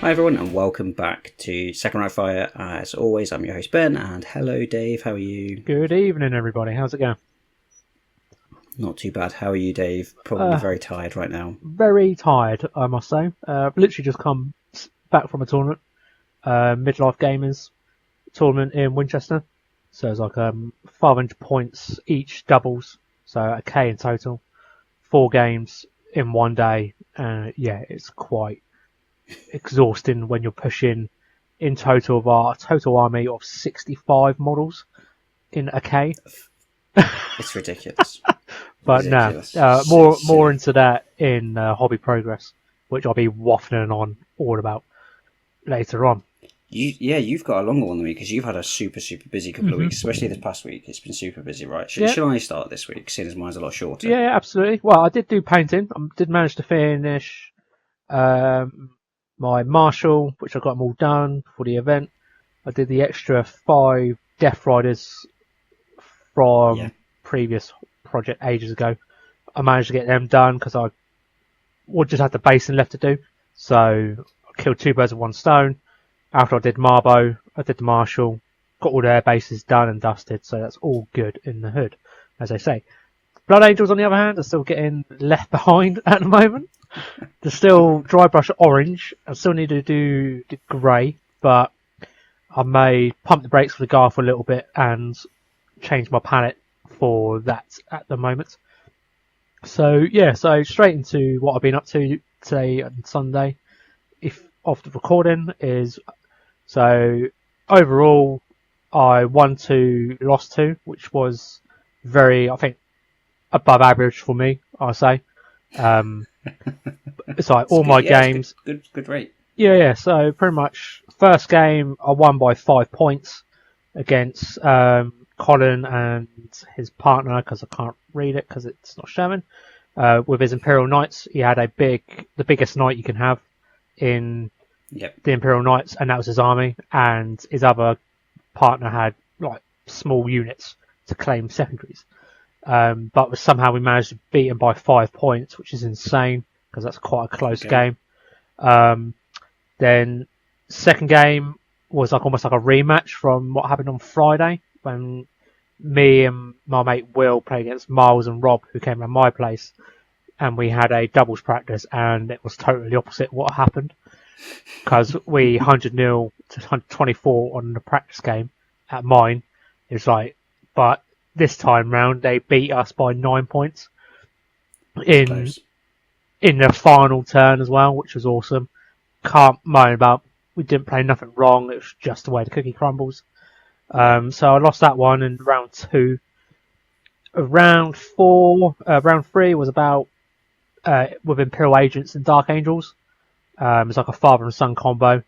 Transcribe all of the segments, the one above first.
Hi everyone and welcome back to Second Right Fire. As always, I'm your host Ben, and hello Dave, how are you? Good evening everybody, how's it going? Not too bad, how are you Dave? Probably very tired right now. Very tired, I must say. Literally just come back from a tournament, Midlife Gamers tournament in Winchester. So it's like 500 points each doubles, so a K in total. 4 games in one day. Yeah, it's quite exhausting when you're pushing in total of our total army of 65 models in a K. It's ridiculous. But no, more into that in Hobby Progress, which I'll be waffling on all about later on. You've got a longer one than me because you've had a super busy couple of weeks, especially this past week. It's been super busy, right? Should I start this week, seeing as mine's a lot shorter? Yeah, absolutely. Well, I did do painting. I did manage to finish my Marshall, which I got them all done for the event. I did the extra 5 Death Riders from previous project ages ago. I managed to get them done because I would just have the basin left to do. So I killed 2 birds with 1 stone. After I did Marbo, I did the Marshall, got all their bases done and dusted, so that's all good in the hood, as they say. Blood Angels, on the other hand, are still getting left behind at the moment. They're still dry brush orange. I still need to do the grey, but I may pump the brakes for the Gar for a little bit and change my palette for that at the moment. So yeah, so straight into what I've been up to today and Sunday. If of the recording is so overall, I won 2, lost 2, which was very, I think, above average for me. I'll say. It's like all my games. Good rate. Yeah. So pretty much, first game I won by 5 points against Colin and his partner, because I can't read it because it's not showing. With his Imperial Knights, he had the biggest knight you can have in the Imperial Knights, and that was his army. And his other partner had like small units to claim secondaries. But somehow we managed to beat him by 5 points, which is insane because that's quite a close game. Then second game was almost like a rematch from what happened on Friday when me and my mate Will played against Miles and Rob, who came around my place, and we had a doubles practice, and it was totally opposite what happened because we 100-0 to 124 on the practice game at mine. It was like, but this time round they beat us by 9 points in the final turn as well, which was awesome. Can't moan about, we didn't play nothing wrong, it was just the way the cookie crumbles. So I lost that one in round 2. Round 3 was about with Imperial Agents and Dark Angels. It's like a father and son combo.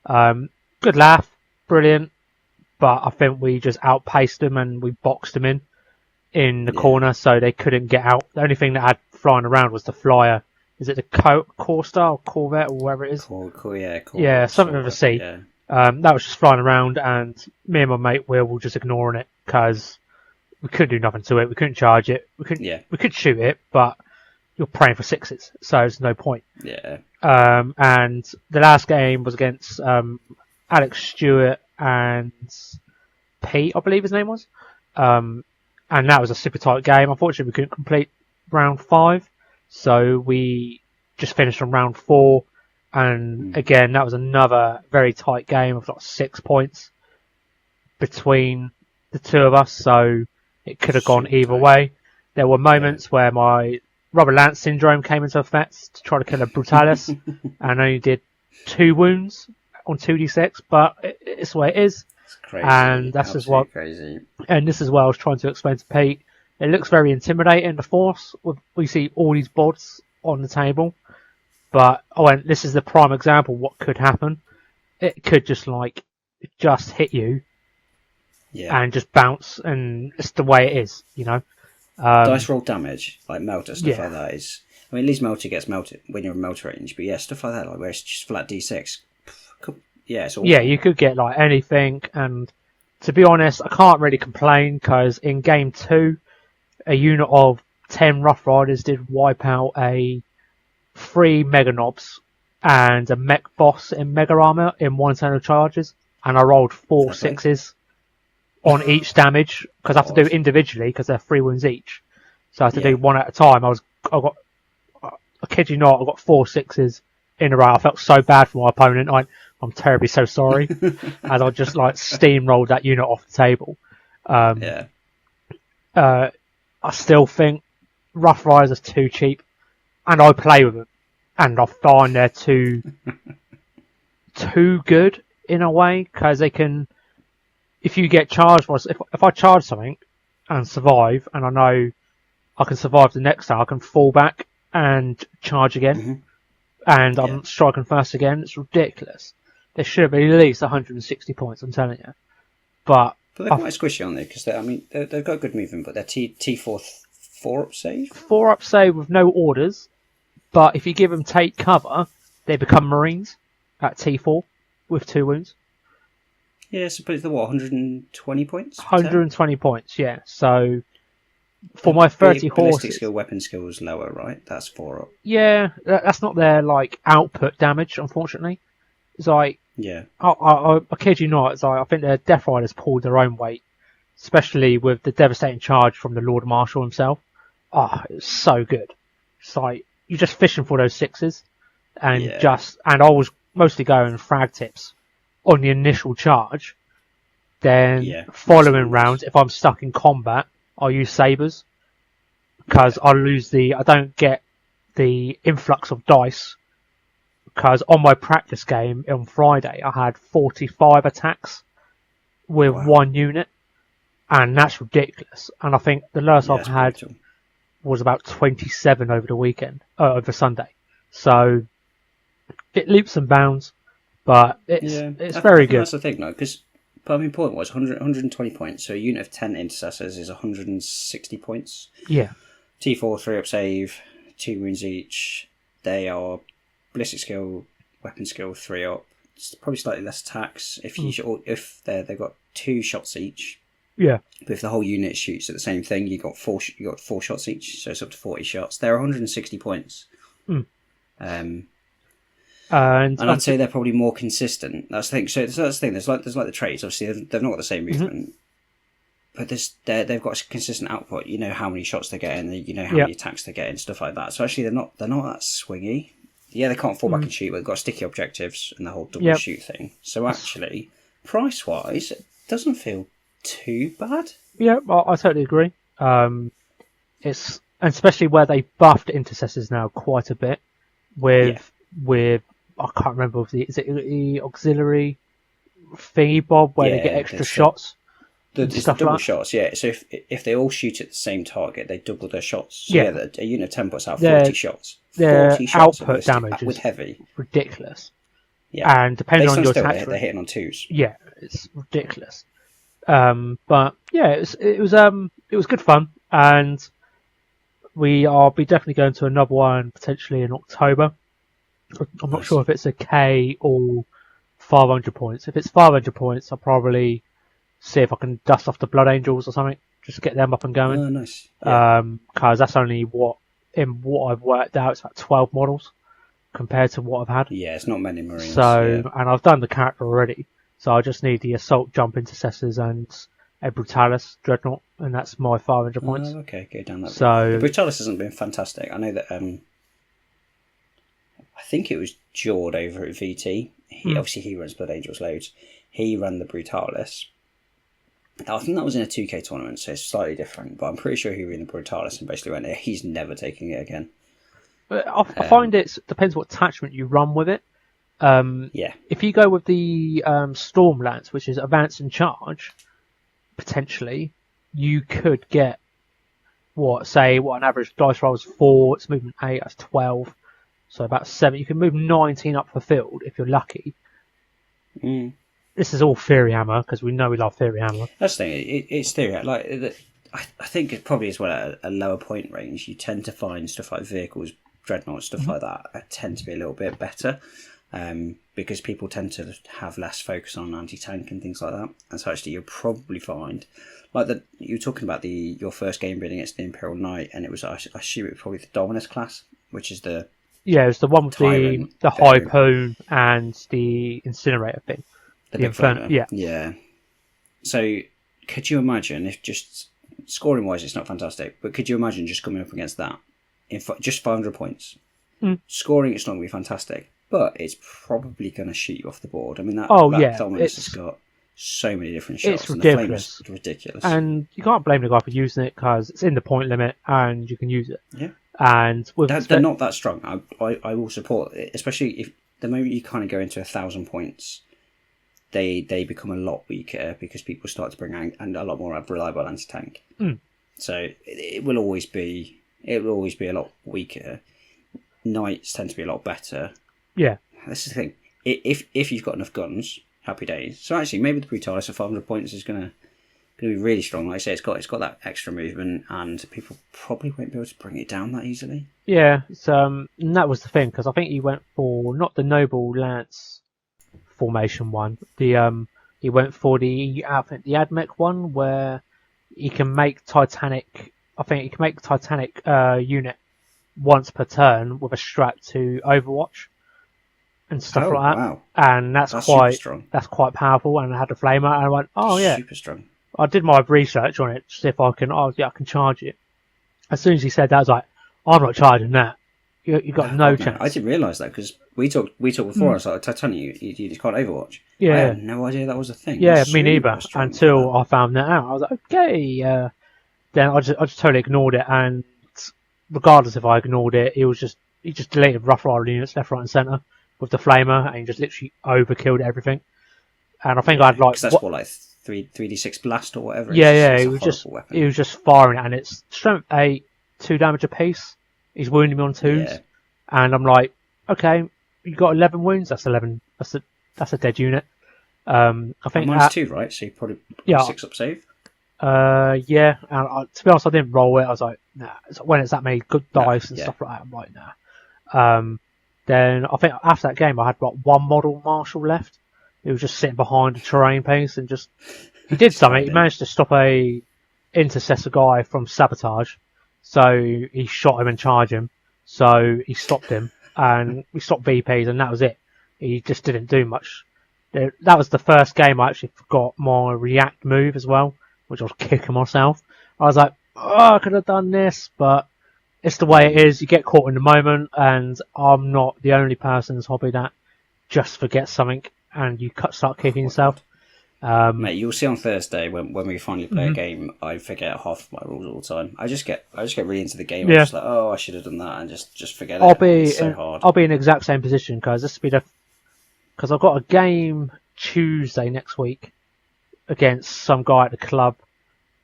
Good laugh, brilliant, but I think we just outpaced them and we boxed them in the corner, so they couldn't get out. The only thing that had flying around was the flyer. Is it the Corstar or Corvette or whatever it is? Yeah, something with a C. Yeah. That was just flying around, and me and my mate Will were just ignoring it because we couldn't do nothing to it. We couldn't charge it. We could shoot it, but you're praying for 6s, so there's no point. Yeah. And the last game was against Alex Stewart and Pete, I believe his name was. And that was a super tight game. Unfortunately, we couldn't complete round 5, so we just finished on round 4. And again, that was another very tight game of like 6 points between the two of us, so it could have gone either way. There were moments where my Rubber Lance syndrome came into effect to try to kill a Brutalis, and only did 2 wounds on 2d6, but it's the way it is. It's crazy. And that's just what. Crazy. And this is what I was trying to explain to Pete. It looks very intimidating, the Force. We see all these bots on the table. But I went, this is the prime example of what could happen. It could just hit you and just bounce, and it's the way it is, you know. Dice roll damage, like melter, stuff like that is... I mean, at least melter gets melted when you're in melter range, but stuff like that, like where it's just flat d6. It's awful. Yeah, you could get like anything, and to be honest, I can't really complain, because in game 2, a unit of 10 Rough Riders did wipe out a 3 Mega Knobs and a mech boss in Mega Armor in one turn of charges, and I rolled 4 6s on each damage because I have to do it individually because they're 3 wounds each. So I have to do one at a time. I kid you not, I got 4 6s in a row. I felt so bad for my opponent. I'm terribly so sorry, as I just like steamrolled that unit off the table. I still think Rough Riders are too cheap, and I play with them, and I find they're too good in a way because they can. If you get charged, if I charge something and survive, and I know I can survive the next time, I can fall back and charge again, and I'm striking first again. It's ridiculous. There should be at least 160 points. I'm telling you, but they're quite squishy, aren't they? Because they've got good movement, but they're T4 4-up save. 4-up save with no orders, but if you give them take cover, they become Marines at T4 with 2 wounds. Yeah, so it's the 120 points? 120 points, yeah. So for my 30 horses, ballistic skill, weapon skill is lower, right? That's 4-up. Yeah, that's not their like output damage, unfortunately. It's like I kid you not. It's like I think their Death Riders pulled their own weight, especially with the devastating charge from the Lord Marshal himself. It's so good. It's like you're just fishing for those 6s, and and I was mostly going frag tips on the initial charge. Then following rounds, if I'm stuck in combat, I'll use sabers because I don't get the influx of dice. Because on my practice game on Friday, I had 45 attacks with one unit, and that's ridiculous. And I think the lowest I've had was about 27 over the weekend, over Sunday. So it leaps and bounds, but it's very good. That's the thing, though, because my point was 120 points, so a unit of 10 intercessors is 160 points. Yeah. T4, 3-up save, 2 wounds each. They are ballistic skill, weapon skill, 3-up. It's probably slightly less attacks if they've got 2 shots each. Yeah. But if the whole unit shoots at the same thing, you got 4 shots each, so it's up to 40 shots. They're 160 points. And I'd say they're probably more consistent. That's the thing. So that's the thing. There's like the traits. Obviously, they've not got the same movement, but they've got a consistent output. You know how many shots they're getting. You know how many attacks they're getting, stuff like that. So actually, they're not that swingy. Yeah, they can't fall back and shoot, but they've got sticky objectives and the whole double shoot thing. So actually, price wise, it doesn't feel too bad. Yeah, I totally agree. It's especially where they buffed intercessors now quite a bit with I can't remember is it the auxiliary thingy bob where they get extra shots. The double shots, yeah. So if they all shoot at the same target, they double their shots. So a unit of 10 puts out 40 shots. 40 shots output damage with heavy. Ridiculous. Yeah. And depending on your attack, they're hitting on 2s. Yeah, it's ridiculous. But yeah, it was good fun, and I'll be definitely going to another one potentially in October. I'm not sure if it's a K or 500 points. If it's 500 points, I'll probably see if I can dust off the Blood Angels or something, just to get them up and going. Oh, nice. Yeah. Because that's only what I've worked out, it's about 12 models compared to what I've had. Yeah, it's not many Marines. So, and I've done the character already, so I just need the Assault Jump Intercessors and a Brutalis Dreadnought, and that's my 500 points. Oh, okay, go down that. So the Brutalis hasn't been fantastic. I know that. I think it was Jord over at VT. Obviously he runs Blood Angels loads. He ran the Brutalis. I think that was in a 2K tournament, so it's slightly different. But I'm pretty sure he ran the Brutalis and basically went, he's never taking it again. I find it depends what attachment you run with it. If you go with the Stormlance, which is advance and charge, potentially you could get an average dice roll is 4, it's movement 8, that's 12, so about 7. You can move 19 up the field if you're lucky. This is all Theory Hammer because we know we love Theory Hammer. That's the thing. It's Theory. Like I think it probably as well at a lower point range. You tend to find stuff like vehicles, dreadnoughts, stuff like that tend to be a little bit better. Because people tend to have less focus on anti-tank and things like that. And so actually you'll probably find, like you were talking about your first game being against the Imperial Knight, and it was, I assume it was probably the Dominus class, which is the Yeah, it was the one with Tyrant the thing. harpoon and the incinerator thing. The Inferno. Yeah. So, could you imagine if just scoring wise, it's not fantastic, but could you imagine just coming up against that in just 500 points? Scoring, it's not going to be fantastic, but it's probably going to shoot you off the board. I mean, that Dominus has got so many different shots. It's ridiculous. And the ridiculous. And you can't blame the guy for using it because it's in the point limit and you can use it. Yeah. And they're not that strong. I will support it, especially if the moment you kind of go into 1,000 points, they become a lot weaker because people start to bring out and a lot more reliable anti-tank. So it will always be a lot weaker. Knights tend to be a lot better. Yeah, this is the thing. If you've got enough guns, happy days. So actually, maybe the Brutalis at 500 points is gonna be really strong. Like I say, it's got that extra movement, and people probably won't be able to bring it down that easily. Yeah, and that was the thing because I think he went for not the Noble Lance formation one. He went for the Admech one where he can make Titanic. I think he can make Titanic unit once per turn with a strat to Overwatch and stuff like that. Wow. And that's quite powerful. And I had the flamer, and I went, oh yeah, super strong. I did my research on it to see if I can. Oh yeah, I can charge it. As soon as he said that, I was like, I'm not charging that. You got no chance. I didn't realise that because we talked before. I was like, Titanic, you just can't Overwatch. Yeah, I had no idea that was a thing. Yeah, me neither. Until I found that out, I was like, okay. Then I just totally ignored it, and regardless if I ignored it, he just deleted Rough Rider units left, right, and centre with the flamer, and he just literally overkilled everything. And I think I'd like that's what like 3d6 blast or whatever. Yeah, he was just firing it, and it's strength 8, 2 damage apiece. He's wounding me on 2s, and I'm like, okay, you got 11 wounds. That's 11. That's a dead unit. I think mine's 2, right? So you probably 6 up save. Yeah, and to be honest, I didn't roll it. I was like, nah. When it's that many good dice and stuff like that, I'm like, nah. Then I think after that game, I had like one model marshal left. He was just sitting behind a terrain piece and he did something. He managed to stop a intercessor guy from sabotage. So he shot him and charged him. So he stopped him and we stopped VPs and that was it. He just didn't do much. That was the first game I actually forgot my react move as well, which I was kicking myself. I was like, oh, I could have done this, but it's the way it is. You get caught in the moment, and I'm not the only person in this hobby that just forgets something and you start kicking yourself. Mate, you'll see on Thursday when we finally play a game, I forget half of my rules all the time. I just get really into the game. I'm just like, oh, I should have done that, and just forget it. It's so hard. I'll be in the exact same position because because I've got a game Tuesday next week against some guy at the club.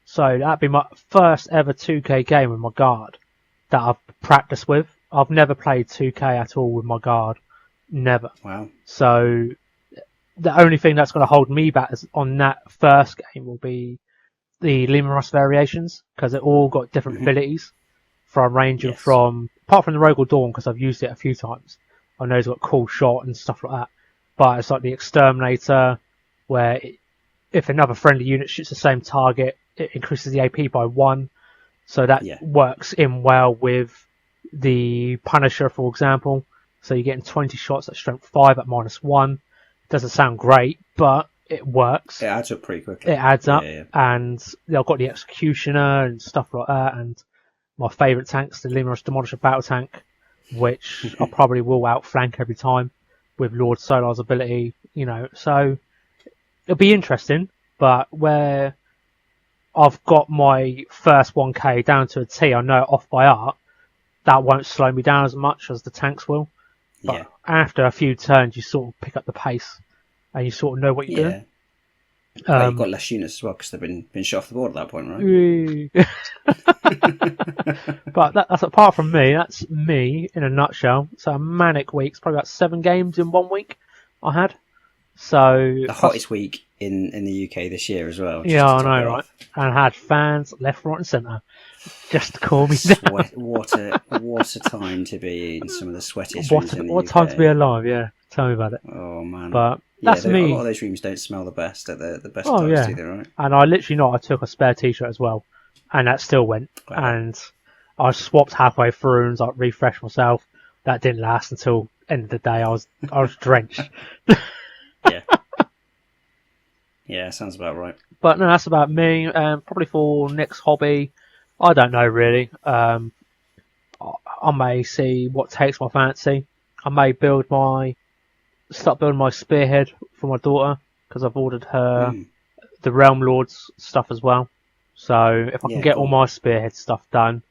So that'd be my first ever 2K game with my guard that I've practiced with. I've never played 2K at all with my guard. Never. Wow. So the only thing that's going to hold me back on that first game will be the Limerus variations because they all got different abilities ranging from, apart from the Rogal Dawn because I've used it a few times. I know it's got cool shot and stuff like that. But it's like the Exterminator where if another friendly unit shoots the same target, it increases the AP by 1. So that works in well with the Punisher, for example. So you're getting 20 shots at strength 5 at -1. Doesn't sound great, but it works. It adds up pretty quickly. It adds up. And I've got the Executioner and stuff like that. And my favourite tank's the Limerus Demolisher Battle Tank, which I probably will outflank every time with Lord Solar's ability, So it'll be interesting, but where I've got my first 1K down to a T, I know off by heart, that won't slow me down as much as the tanks will. But after a few turns, you sort of pick up the pace and you sort of know what you're doing. You've got less units as well because they've been shot off the board at that point, right? But that's apart from me. That's me in a nutshell. So a manic week. It's probably about 7 games in 1 week I had. So the hottest week in the UK this year as well. Yeah, I know, right? And I had fans left, right, and centre just to call me down. What a time to be in some of the sweatiest rooms in the UK. What time to be alive? Yeah, tell me about it. Oh man, but that's me. A lot of those rooms don't smell the best at the best times either, right? And I literally I took a spare T-shirt as well, and that still went. Wow. And I swapped halfway through and refreshed myself. that didn't last until end of the day. I was drenched. Yeah. Yeah, sounds about right. But no, that's about me. Probably for next hobby, I don't know really. I may see what takes my fancy. I may start building my spearhead for my daughter because I've ordered her the Realm Lords stuff as well. So if I can get all my spearhead stuff done,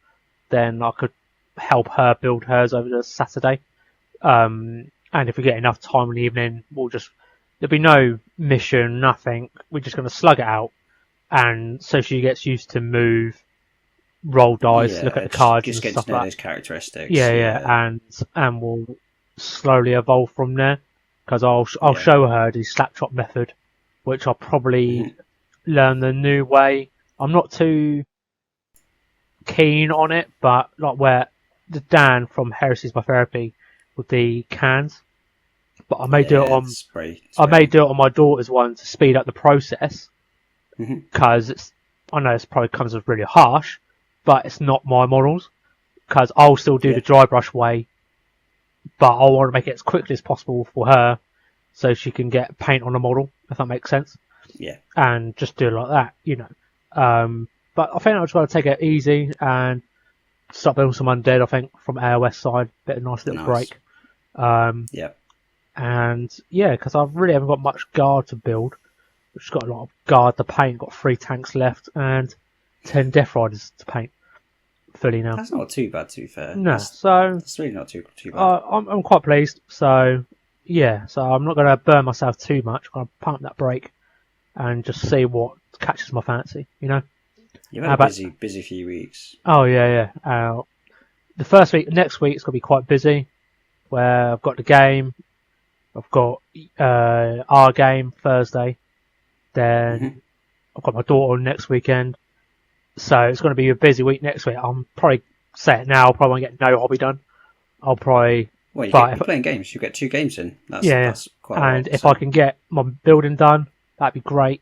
then I could help her build hers over the Saturday. And if we get enough time in the evening, there'll be no mission, nothing. We're just going to slug it out. And so she gets used to move, roll dice, look at the cards and stuff to know those characteristics. Yeah. And we'll slowly evolve from there. Because I'll show her the slap chop method, which I'll probably learn the new way. I'm not too keen on it, but like where the Dan from Heresy's My Therapy with the cans. But I may do it on I may do it on my daughter's one to speed up the process. Because I know it probably comes as really harsh, but it's not my models. Because I'll still do the dry brush way, but I want to make it as quickly as possible for her, so she can get paint on the model, if that makes sense. Yeah. And just do it like that, you know. But I think I'll just got to take it easy and start building some undead. I think from AOS side, bit of nice little break. And yeah, because I really haven't got much guard to build. I've just got a lot of guard to paint. Got 3 tanks left and 10 Death Riders to paint fully now. That's not too bad, to be fair. No, that's really not too bad. I'm quite pleased. So yeah, so I'm not going to burn myself too much. I'm going to pump that break and just see what catches my fancy. You know. You've had a busy few weeks. Oh yeah. The first week, next week, it's going to be quite busy. Where I've got the game, I've got our game Thursday, then I've got my daughter next weekend. So it's going to be a busy week next week. I'm probably say it now. I'll probably won't get no hobby done. I'll probably. Well, you're playing games. You get 2 games in. That's quite. And if I can get my building done, that'd be great.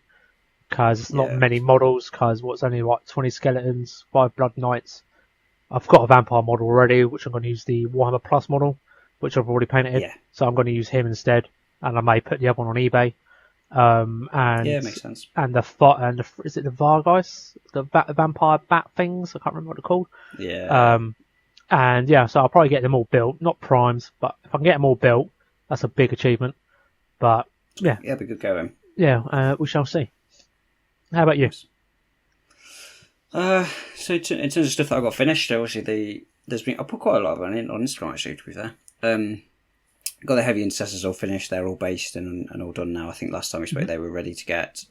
Because it's not many models. Because what's only like 20 skeletons, 5 blood knights. I've got a vampire model already, which I'm going to use the Warhammer Plus model, which I've already painted. Yeah. So I'm going to use him instead, and I may put the other one on eBay. And makes sense. And is it the Vargeist, the vampire bat things? I can't remember what they're called. Yeah. And yeah, so I'll probably get them all built, not primes, but if I can get them all built, that's a big achievement. But yeah, it'll be good going. Yeah, we shall see. How about you? So in terms of stuff that I got finished, obviously I put quite a lot of it on Instagram actually, to be fair. Got the heavy intercessors all finished. They're all based and all done now. I think last time we spoke, they were ready to get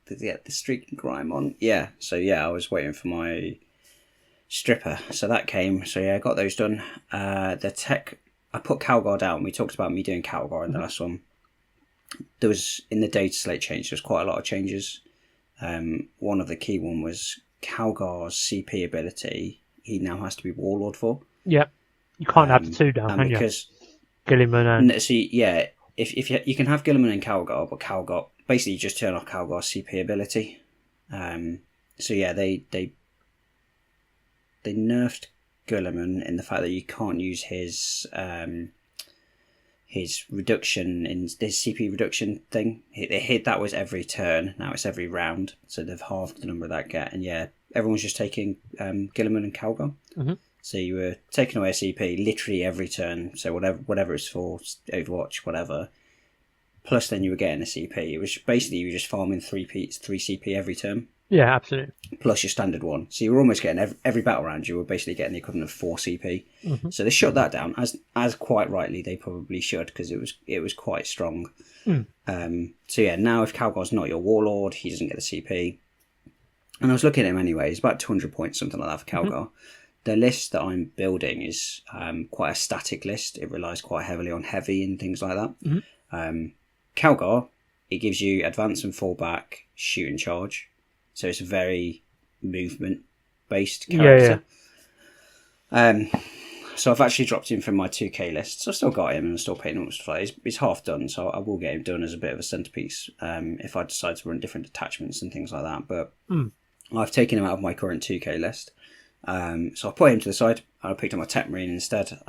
the streak and grime on. Yeah. So yeah, I was waiting for my stripper. So that came. So yeah, I got those done. The tech, I put Calgar down. We talked about me doing Calgar in the last one. There was, in the data slate change, there was quite a lot of changes. One of the key one was Calgar's CP ability. He now has to be Warlord for. Yep. You can't have the 2 down, can you? Gilliman and... See, yeah, if you can have Gilliman and Calgar, but Calgar, basically you just turn off Calgar's CP ability. So yeah, they nerfed Gilliman in the fact that you can't use his reduction in this CP reduction thing. That was every turn. Now it's every round. So they've halved the number of that get. And yeah, everyone's just taking Gilliman and Calgar. Mm-hmm. So you were taking away a CP literally every turn. So whatever it's for, Overwatch, whatever. Plus then you were getting a CP. It was basically you were just farming 3 CP every turn. Yeah, absolutely. Plus your standard one. So you were almost getting every battle round. You were basically getting the equivalent of 4 CP. Mm-hmm. So they shut that down as quite rightly they probably should, because it was quite strong. So yeah, now if Calgar's not your warlord, he doesn't get the CP. And I was looking at him anyway. He's about 200 points, something like that for Calgar. Mm-hmm. The list that I'm building is quite a static list. It relies quite heavily on heavy and things like that. Mm-hmm. Calgar, it gives you advance and fallback, shoot and charge. So it's a very movement-based character. Yeah. So I've actually dropped him from my 2K list. So I've still got him and I'm still painting him stuff like that. He's half done, so I will get him done as a bit of a centerpiece if I decide to run different attachments and things like that. But I've taken him out of my current 2K list. So I put him to the side. I picked up my Tech Marine instead.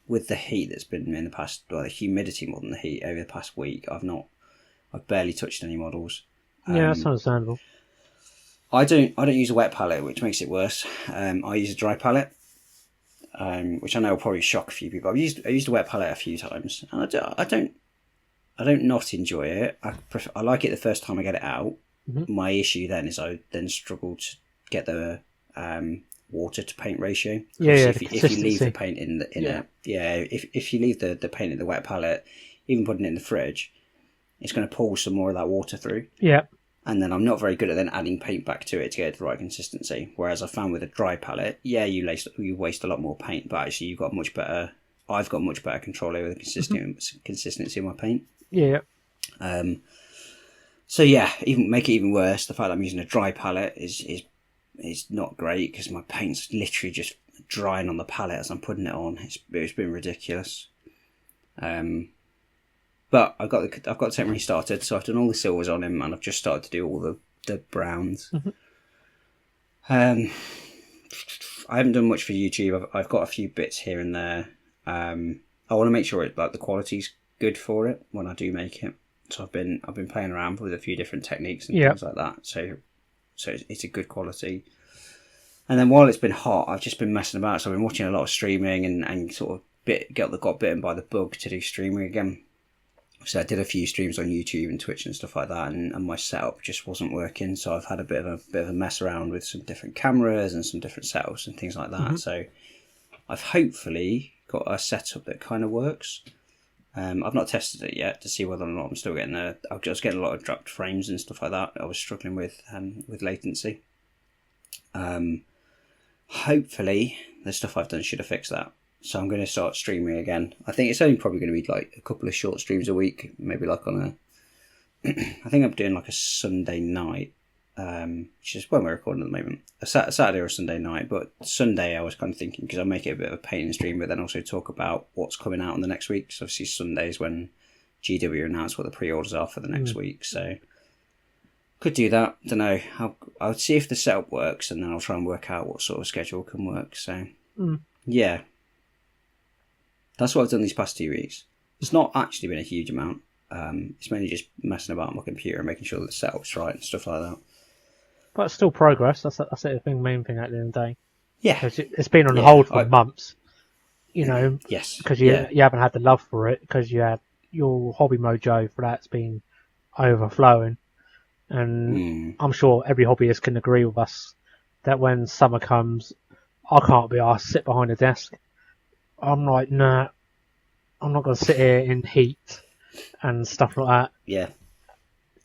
With the heat that's been in the past, well, the humidity more than the heat over the past week, I've barely touched any models. Yeah, that's understandable. I don't use a wet palette, which makes it worse. I use a dry palette, which I know will probably shock a few people. I used a wet palette a few times, and I don't not enjoy it. I like it the first time I get it out. Mm-hmm. My issue then is I then struggle to get the water to paint ratio. If you leave the paint if you leave the paint in the wet palette, even putting it in the fridge, it's going to pull some more of that water through. Yeah. And then I'm not very good at then adding paint back to it to get the right consistency. Whereas I found with a dry palette, you waste a lot more paint, but actually I've got much better control over the consistency of my paint. Yeah. So yeah, make it even worse. The fact that I'm using a dry palette is not great because my paint's literally just drying on the palette as I'm putting it on. It's been ridiculous. But I've got the Tech Marine started, so I've done all the silvers on him, and I've just started to do all the browns. Mm-hmm. I haven't done much for YouTube. I've got a few bits here and there. I want to make sure the quality's good for it when I do make it. So I've been playing around with a few different techniques and things like that. So it's a good quality. And then while it's been hot, I've just been messing about. So I've been watching a lot of streaming and sort of got bitten by the bug to do streaming again. So I did a few streams on YouTube and Twitch and stuff like that, and my setup just wasn't working. So I've had a bit of a mess around with some different cameras and some different setups and things like that. Mm-hmm. So I've hopefully got a setup that kind of works. I've not tested it yet to see whether or not I'm still getting I was getting a lot of dropped frames and stuff like that. I was struggling with latency. Hopefully the stuff I've done should have fixed that. So I'm going to start streaming again. I think it's only probably going to be like a couple of short streams a week, maybe like on I think I'm doing like a Sunday night, which is when we're recording at the moment. A Saturday or a Sunday night, but Sunday I was kind of thinking, because I'll make it a bit of a painting stream, but then also talk about what's coming out in the next week. So obviously Sunday is when GW announced what the pre-orders are for the next week. So could do that. Don't know. I'll see if the setup works, and then I'll try and work out what sort of schedule can work. So yeah. That's what I've done these past 2 weeks. It's not actually been a huge amount. It's mainly just messing about on my computer and making sure that the setup's right and stuff like that. But it's still progress. That's the main thing at the end of the day. Yeah. It's been on hold for months. Yes. Because you haven't had the love for it, because you had your hobby mojo for that's been overflowing. And I'm sure every hobbyist can agree with us that when summer comes, I can't be asked to sit behind a desk. I'm like, nah, I'm not going to sit here in heat and stuff like that. Yeah.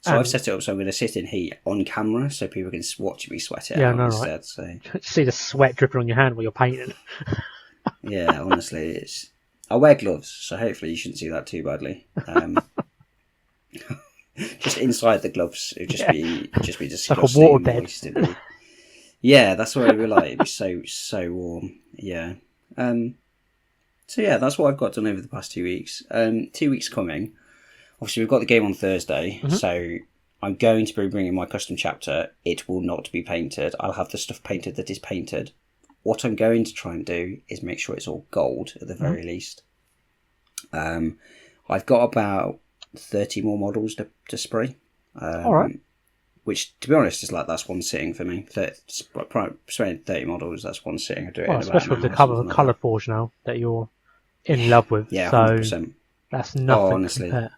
So I've set it up so I'm going to sit in heat on camera so people can watch me sweat it out instead. Right. So see the sweat dripping on your hand while you're painting. Yeah, honestly, I wear gloves, so hopefully you shouldn't see that too badly. Just inside the gloves, it'd just be disgusting. Like a waterbed. Yeah, that's what it'd be like. It'd be so warm. Yeah. So yeah, that's what I've got done over the past 2 weeks. 2 weeks coming. Obviously, we've got the game on Thursday, so I'm going to be bringing my custom chapter. It will not be painted. I'll have the stuff painted that is painted. What I'm going to try and do is make sure it's all gold at the very least. I've got about 30 more models to spray. All right. Which, to be honest, is that's one sitting for me. Spraying 30 models, that's one sitting. I do it in especially with the colour forge now that you're in love with. Yeah, so 100%. That's nothing.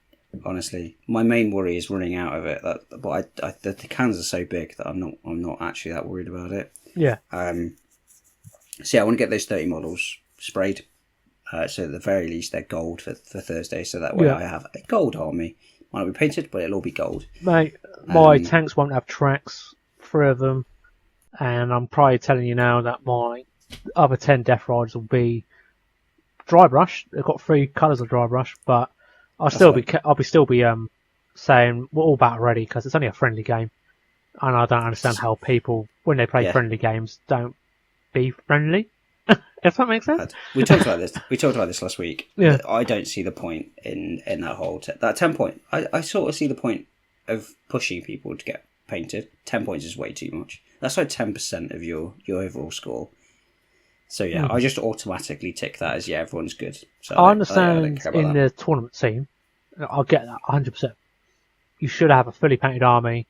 Honestly, my main worry is running out of it. But the cans are so big that I'm not actually that worried about it. Yeah. So yeah, I want to get those 30 models sprayed. So at the very least they're gold for Thursday. So that way I have a gold army. Might not be painted, but it'll all be gold. Mate, my tanks won't have tracks, 3 of them, and I'm probably telling you now that my other 10 Death Riders will be dry brush. They've got 3 colours of dry brush, but I'll still be saying we're all battle ready because it's only a friendly game, and I don't understand how people, when they play friendly games, don't be friendly. If that makes sense. We talked about this. We talked about this last week. Yeah. I don't see the point in that whole that 10 point. I sort of see the point of pushing people to get painted. 10 points is way too much. That's like 10% of your overall score. So yeah, I just automatically tick that as everyone's good. So I understand I don't care in about that. the tournament team, I'll get that 100%. You should have a fully painted army,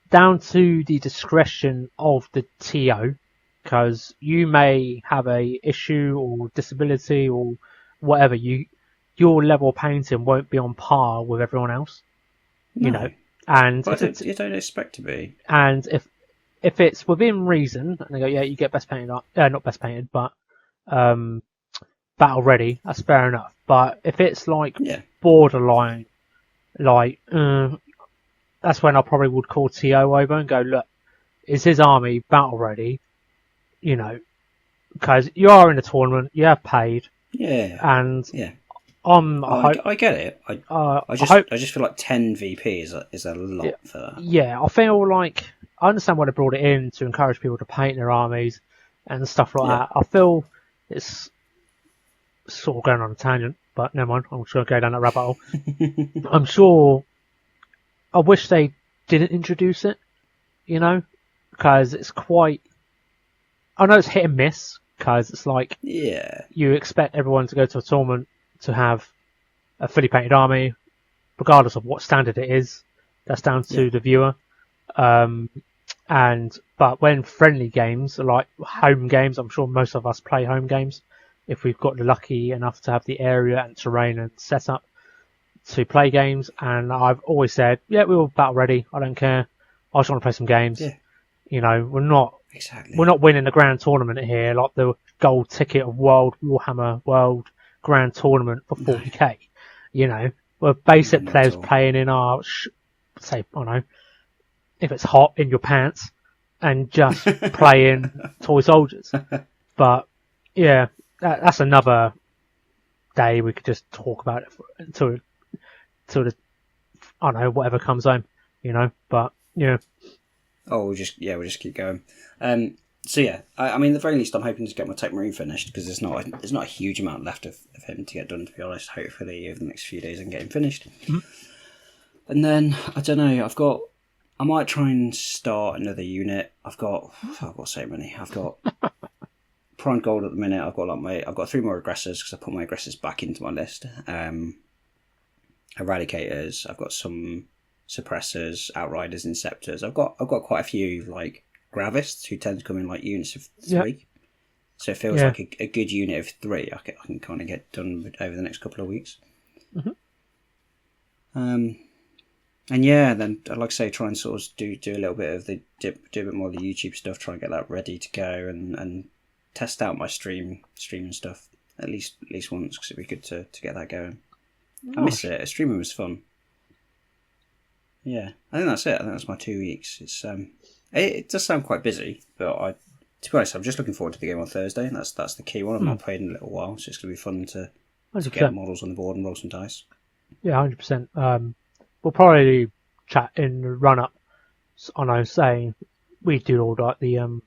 down to the discretion of the TO, because you may have a issue or disability or whatever. Your level of painting won't be on par with everyone else. No. You know, and you don't expect to be. And if it's within reason, and they go, yeah, you get best painted, not best painted, but battle ready, that's fair enough. But if it's like borderline, like that's when I probably would call TO over and go, look, is his army battle ready? You know, because you are in a tournament, you have paid, and I get it. I just feel like 10 VP is a lot for that. Yeah, I feel like I understand why they brought it in to encourage people to paint their armies and stuff like that. I feel it's sort of going on a tangent, but never mind. I'm just going to go down that rabbit hole. I'm sure. I wish they didn't introduce it, you know, because it's quite. I know it's hit and miss because it's like you expect everyone to go to a tournament to have a fully painted army, regardless of what standard it is. That's down to the viewer. But when friendly games, like home games, I'm sure most of us play home games if we've got the lucky enough to have the area and terrain and setup to play games. And I've always said, we're all battle ready. I don't care. I just want to play some games. Yeah. You know, we're not winning the grand tournament here, like the gold ticket of World Warhammer World Grand Tournament for 40k. You know, we're basic players playing in our, I don't know, if it's hot in your pants, and just playing toy soldiers. But yeah, that's another day. We could just talk about it until the, I don't know, whatever comes home, you know. But yeah. Oh, we'll just keep going. So yeah, I mean, at the very least, I'm hoping to get my Tech Marine finished because there's not a huge amount left of him to get done. To be honest, hopefully over the next few days I can get him finished. Mm-hmm. And then I don't know. I might try and start another unit. I've got so many. I've got Prime Gold at the minute. I've got 3 more aggressors because I put my aggressors back into my list. Eradicators. I've got some suppressors, outriders, inceptors. I've got quite a few like gravists who tend to come in like units of 3. So it feels like a good unit of 3 I can kind of get done over the next couple of weeks. Mm-hmm. And then like I say, try and sort of do a little bit of do a bit more of the YouTube stuff, try and get that ready to go and test out my stream and stuff at least once because it'd be good to get that going. Nice. I miss it. Streaming was fun. Yeah, I think that's it. I think that's my 2 weeks. It's it does sound quite busy, but to be honest, I'm just looking forward to the game on Thursday, and that's the key one. I've not played in a little while, so it's going to be fun to get models on the board and roll some dice. Yeah, 100%. We'll probably chat in the run up. I know, saying we do all like the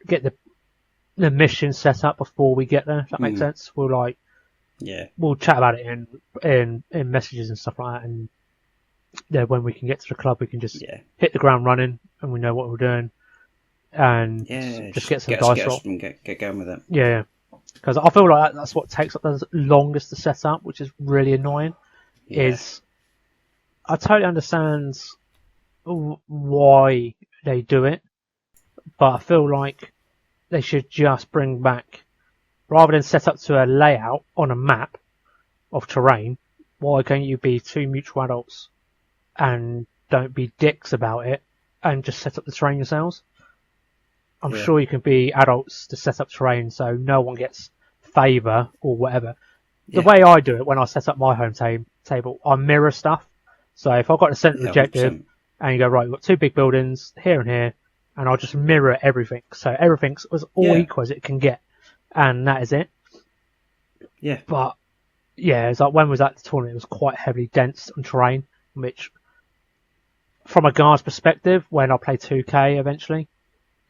get the mission set up before we get there. If that makes sense. We'll chat about it in messages and stuff like that, and when we can get to the club, we can just hit the ground running, and we know what we're doing, and just get some dice roll and get going with it. Yeah, because I feel like that's what takes up the longest to set up, which is really annoying. Is I totally understand why they do it, but I feel like they should just bring back, rather than set up to a layout on a map of terrain, why can't you be 2 mutual adults and don't be dicks about it and just set up the terrain yourselves? I'm sure you can be adults to set up terrain so no one gets favour or whatever. The way I do it when I set up my home table, I mirror stuff. So if I've got a central objective 100%. And you go, right, we've got 2 big buildings here and here, and I'll just mirror everything. So everything's as all equal as it can get. And that is it. Yeah. But it's like when we was at the tournament, it was quite heavily dense on terrain, which from a guard's perspective, when I play 2K eventually,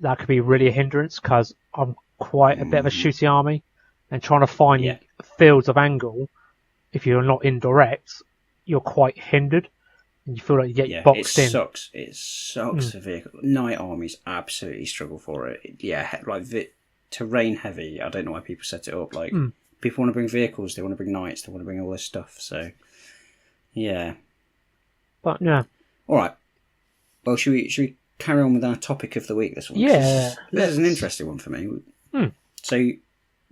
that could be really a hindrance because I'm quite a bit of a shooty army, and trying to find fields of angle, if you're not indirect, you're quite hindered. and you feel like you get Yeah, boxed in. It sucks the vehicle. Night armies absolutely struggle for it. Yeah, like terrain heavy. I don't know why people set it up. Like people want to bring vehicles, they want to bring knights, they want to bring all this stuff. So yeah, but yeah. All right. Well, should we carry on with our topic of the week this one? Yeah, this is an interesting one for me. So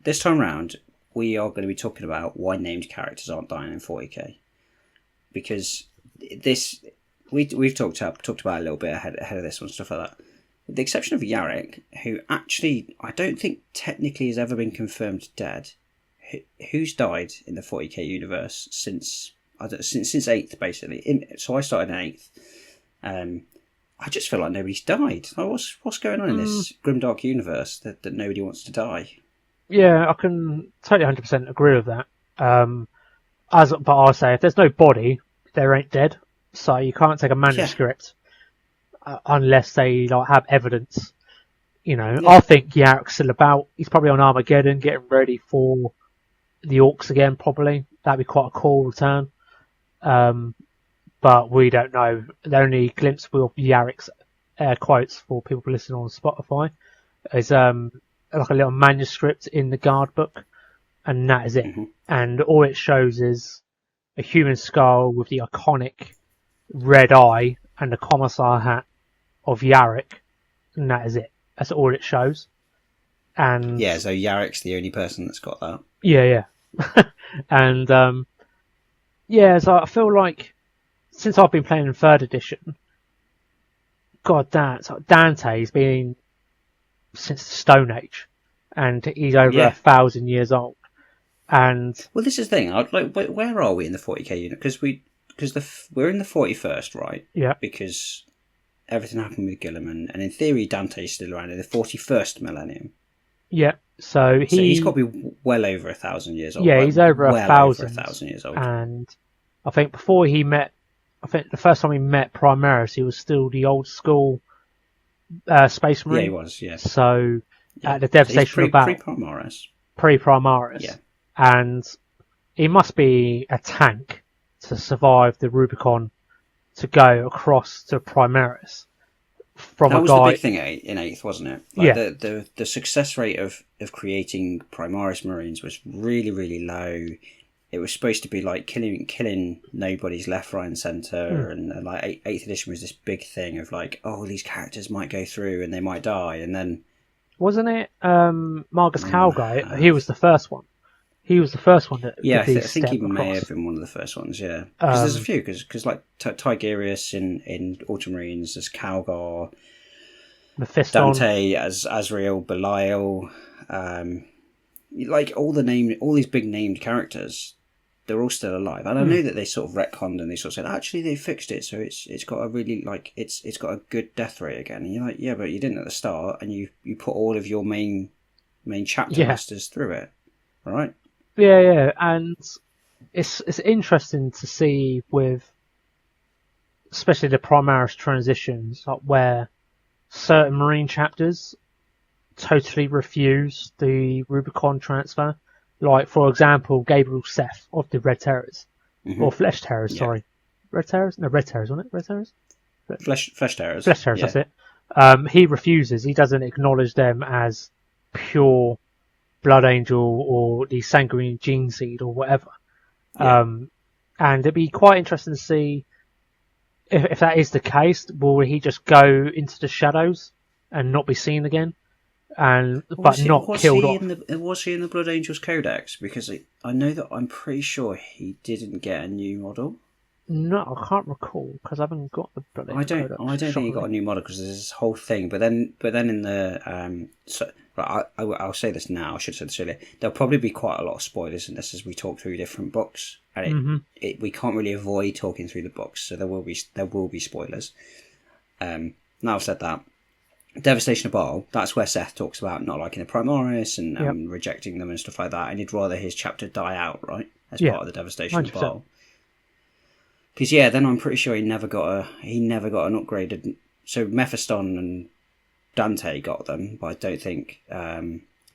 this time round, we are going to be talking about why named characters aren't dying in 40k, because this we've talked about a little bit ahead of this one, stuff like that. With the exception of Yarrick, who actually I don't think technically has ever been confirmed dead, who's died in the 40k universe since 8th basically. So I started in 8th. I just feel like nobody's died. Like, what's going on in this grimdark universe that nobody wants to die? Yeah, I can totally 100% agree with that. But I'll say if there's no body, they ain't dead. So you can't take a manuscript unless they have evidence. I think Yarrick's still about. He's probably on Armageddon, getting ready for the Orcs again. Probably that'd be quite a cool return. But we don't know. The only glimpse of Yarrick's quotes for people listening on Spotify is like a little manuscript in the guard book, and that is it. And all it shows is a human skull with the iconic red eye and the commissar hat of Yarrick, and that is it. That's all it shows. And yeah, so Yarrick's the only person that's got that. Yeah. And so I feel like since I've been playing in 3rd edition, God damn, it's like Dante's been since the Stone Age, and he's over 1,000 years old. And well, this is the thing. Where are we in the 40k unit? Because we're in the 41st, right? Yeah. Because everything happened with Gilliman, and in theory, Dante's still around in the 41st millennium. Yeah. So he's got to be well over 1,000 years old. Yeah, he's over 1,000. Over 1,000 years old. And I think before he met, the first time he met Primaris, he was still the old school Space Marine. Yeah, he was. Yeah. So at the devastation about pre-Primaris. Yeah. And he must be a tank to survive the Rubicon to go across to Primaris. That was the big thing in 8th, wasn't it? The success rate of creating Primaris Marines was really, really low. It was supposed to be like killing nobodies left, right, and centre, and like 8th edition was this big thing of like, oh, these characters might go through and they might die, and then wasn't it Margus Calguy? He was the first one. He was the first one that I think he may have been one of the first ones. Yeah, because there's a few because like Tigerius in Ultramarines, there's Calgar, Mephiston, Dante as Azrael, Belial, like all these big named characters, they're all still alive. And I know that they sort of retconned and they sort of said actually they fixed it, so it's got a really it's got a good death rate again. And you're like, yeah, but you didn't at the start, and you put all of your main chapter masters through it, all right? Yeah, and it's interesting to see with, especially the Primaris transitions, like where certain Marine chapters totally refuse the Rubicon transfer. Like, for example, Gabriel Seth of the Red Terrors, or Flesh Terrors. Sorry, Red Terrors? No, Red Terrors, wasn't it? Red Terrors. Flesh Terrors. Flesh Terrors. That's it. He refuses. He doesn't acknowledge them as pure Blood Angel or the Sanguine Gene Seed or whatever. And it'd be quite interesting to see if that is the case. Will he just go into the shadows and not be seen again, but not killed off? Was he in the Blood Angels Codex? Because I know that I'm pretty sure he didn't get a new model. No, I can't recall because I haven't got the Blood Angels Codex. I don't think he got a new model because there's this whole thing. But then in the I'll say this now. I should have said this earlier. There'll probably be quite a lot of spoilers in this as we talk through different books, and we can't really avoid talking through the books, so there will be spoilers. Now I've said that, Devastation of Baal. That's where Seth talks about not liking the Primaris and rejecting them and stuff like that, and he'd rather his chapter die out, right, as part of the Devastation 100%. Of Baal. Because then I'm pretty sure he never got an upgraded. So Mephiston and Dante got them, but I don't think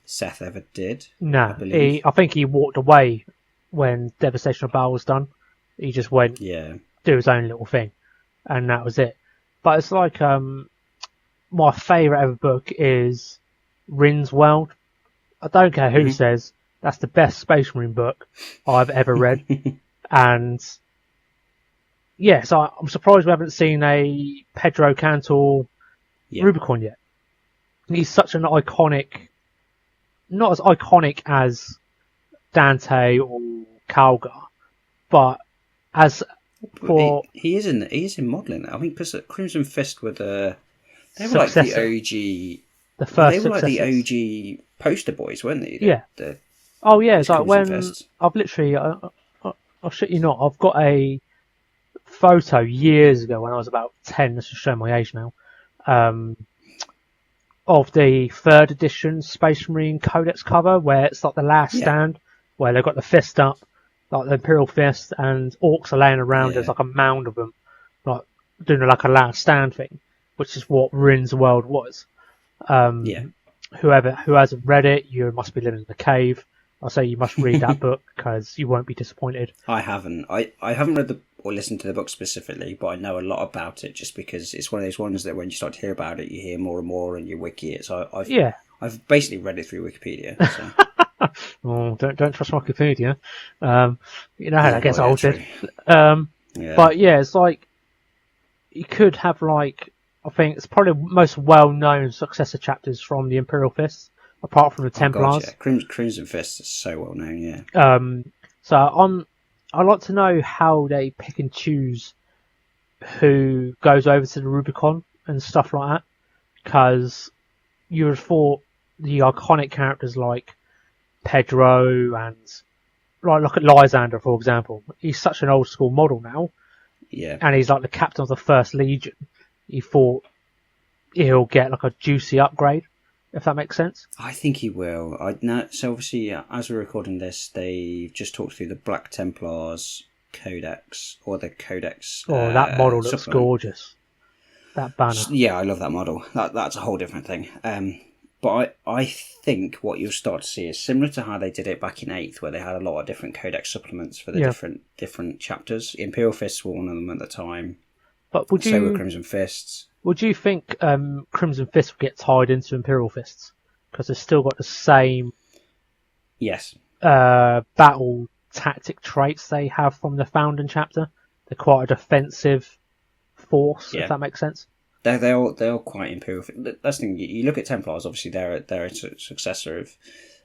Seth ever did. No, I think he walked away when Devastation of Baal was done. He just went do his own little thing. and that was it. But it's like my favourite ever book is Rin's World. I don't care who says that's the best Space Marine book I've ever read. And yeah, so I'm surprised we haven't seen a Pedro Cantor Rubicon yet. He's such an iconic, not as iconic as Dante or Calgar, but as for he is in modelling. I think Crimson Fist were they were like the OG. The first they were like the OG poster boys, weren't they? Yeah. It's like when Fest. I've literally, I'll shit you not, I've got a photo years ago when I was about 10. This is showing my age now. Of the 3rd edition Space Marine Codex cover, where it's like the last stand, where they've got the fist up, like the Imperial Fist, and orcs are laying around. There's like a mound of them, like doing like a last stand thing, which is what Rin's World was. Whoever who hasn't read it, you must be living in a cave. I'll say you must read that book because you won't be disappointed. I haven't. I haven't read or listened to the book specifically, but I know a lot about it just because it's one of those ones that when you start to hear about it, you hear more and more and you wiki it. So I've basically read it through Wikipedia. So. Oh, don't trust Wikipedia. You know how that gets altered. But yeah, it's like you could have like I think it's probably the most well-known successor chapters from the Imperial Fists, apart from the Templars. Crimson Fist is so well-known, yeah. So I'd like to know how they pick and choose who goes over to the Rubicon and stuff like that, because you would have thought the iconic characters like Pedro and look at Lysander, for example. He's such an old-school model now, and he's like the captain of the First Legion. He thought he'll get like a juicy upgrade, if that makes sense. I think he will. So obviously, as we're recording this, they just talked through the Black Templars Codex, or the Codex. Oh, that model looks gorgeous. That banner. Yeah, I love that model. That's a whole different thing. But I think what you'll start to see is similar to how they did it back in 8th, where they had a lot of different Codex supplements for the different chapters. Imperial Fists were one of them at the time. But so were Crimson Fists. Would you think Crimson Fist would get tied into Imperial Fists? Because they've still got the same battle tactic traits they have from the Founding chapter. They're quite a defensive force, if that makes sense. They're all quite Imperial. That's the thing. You look at Templars. Obviously, they're a successor of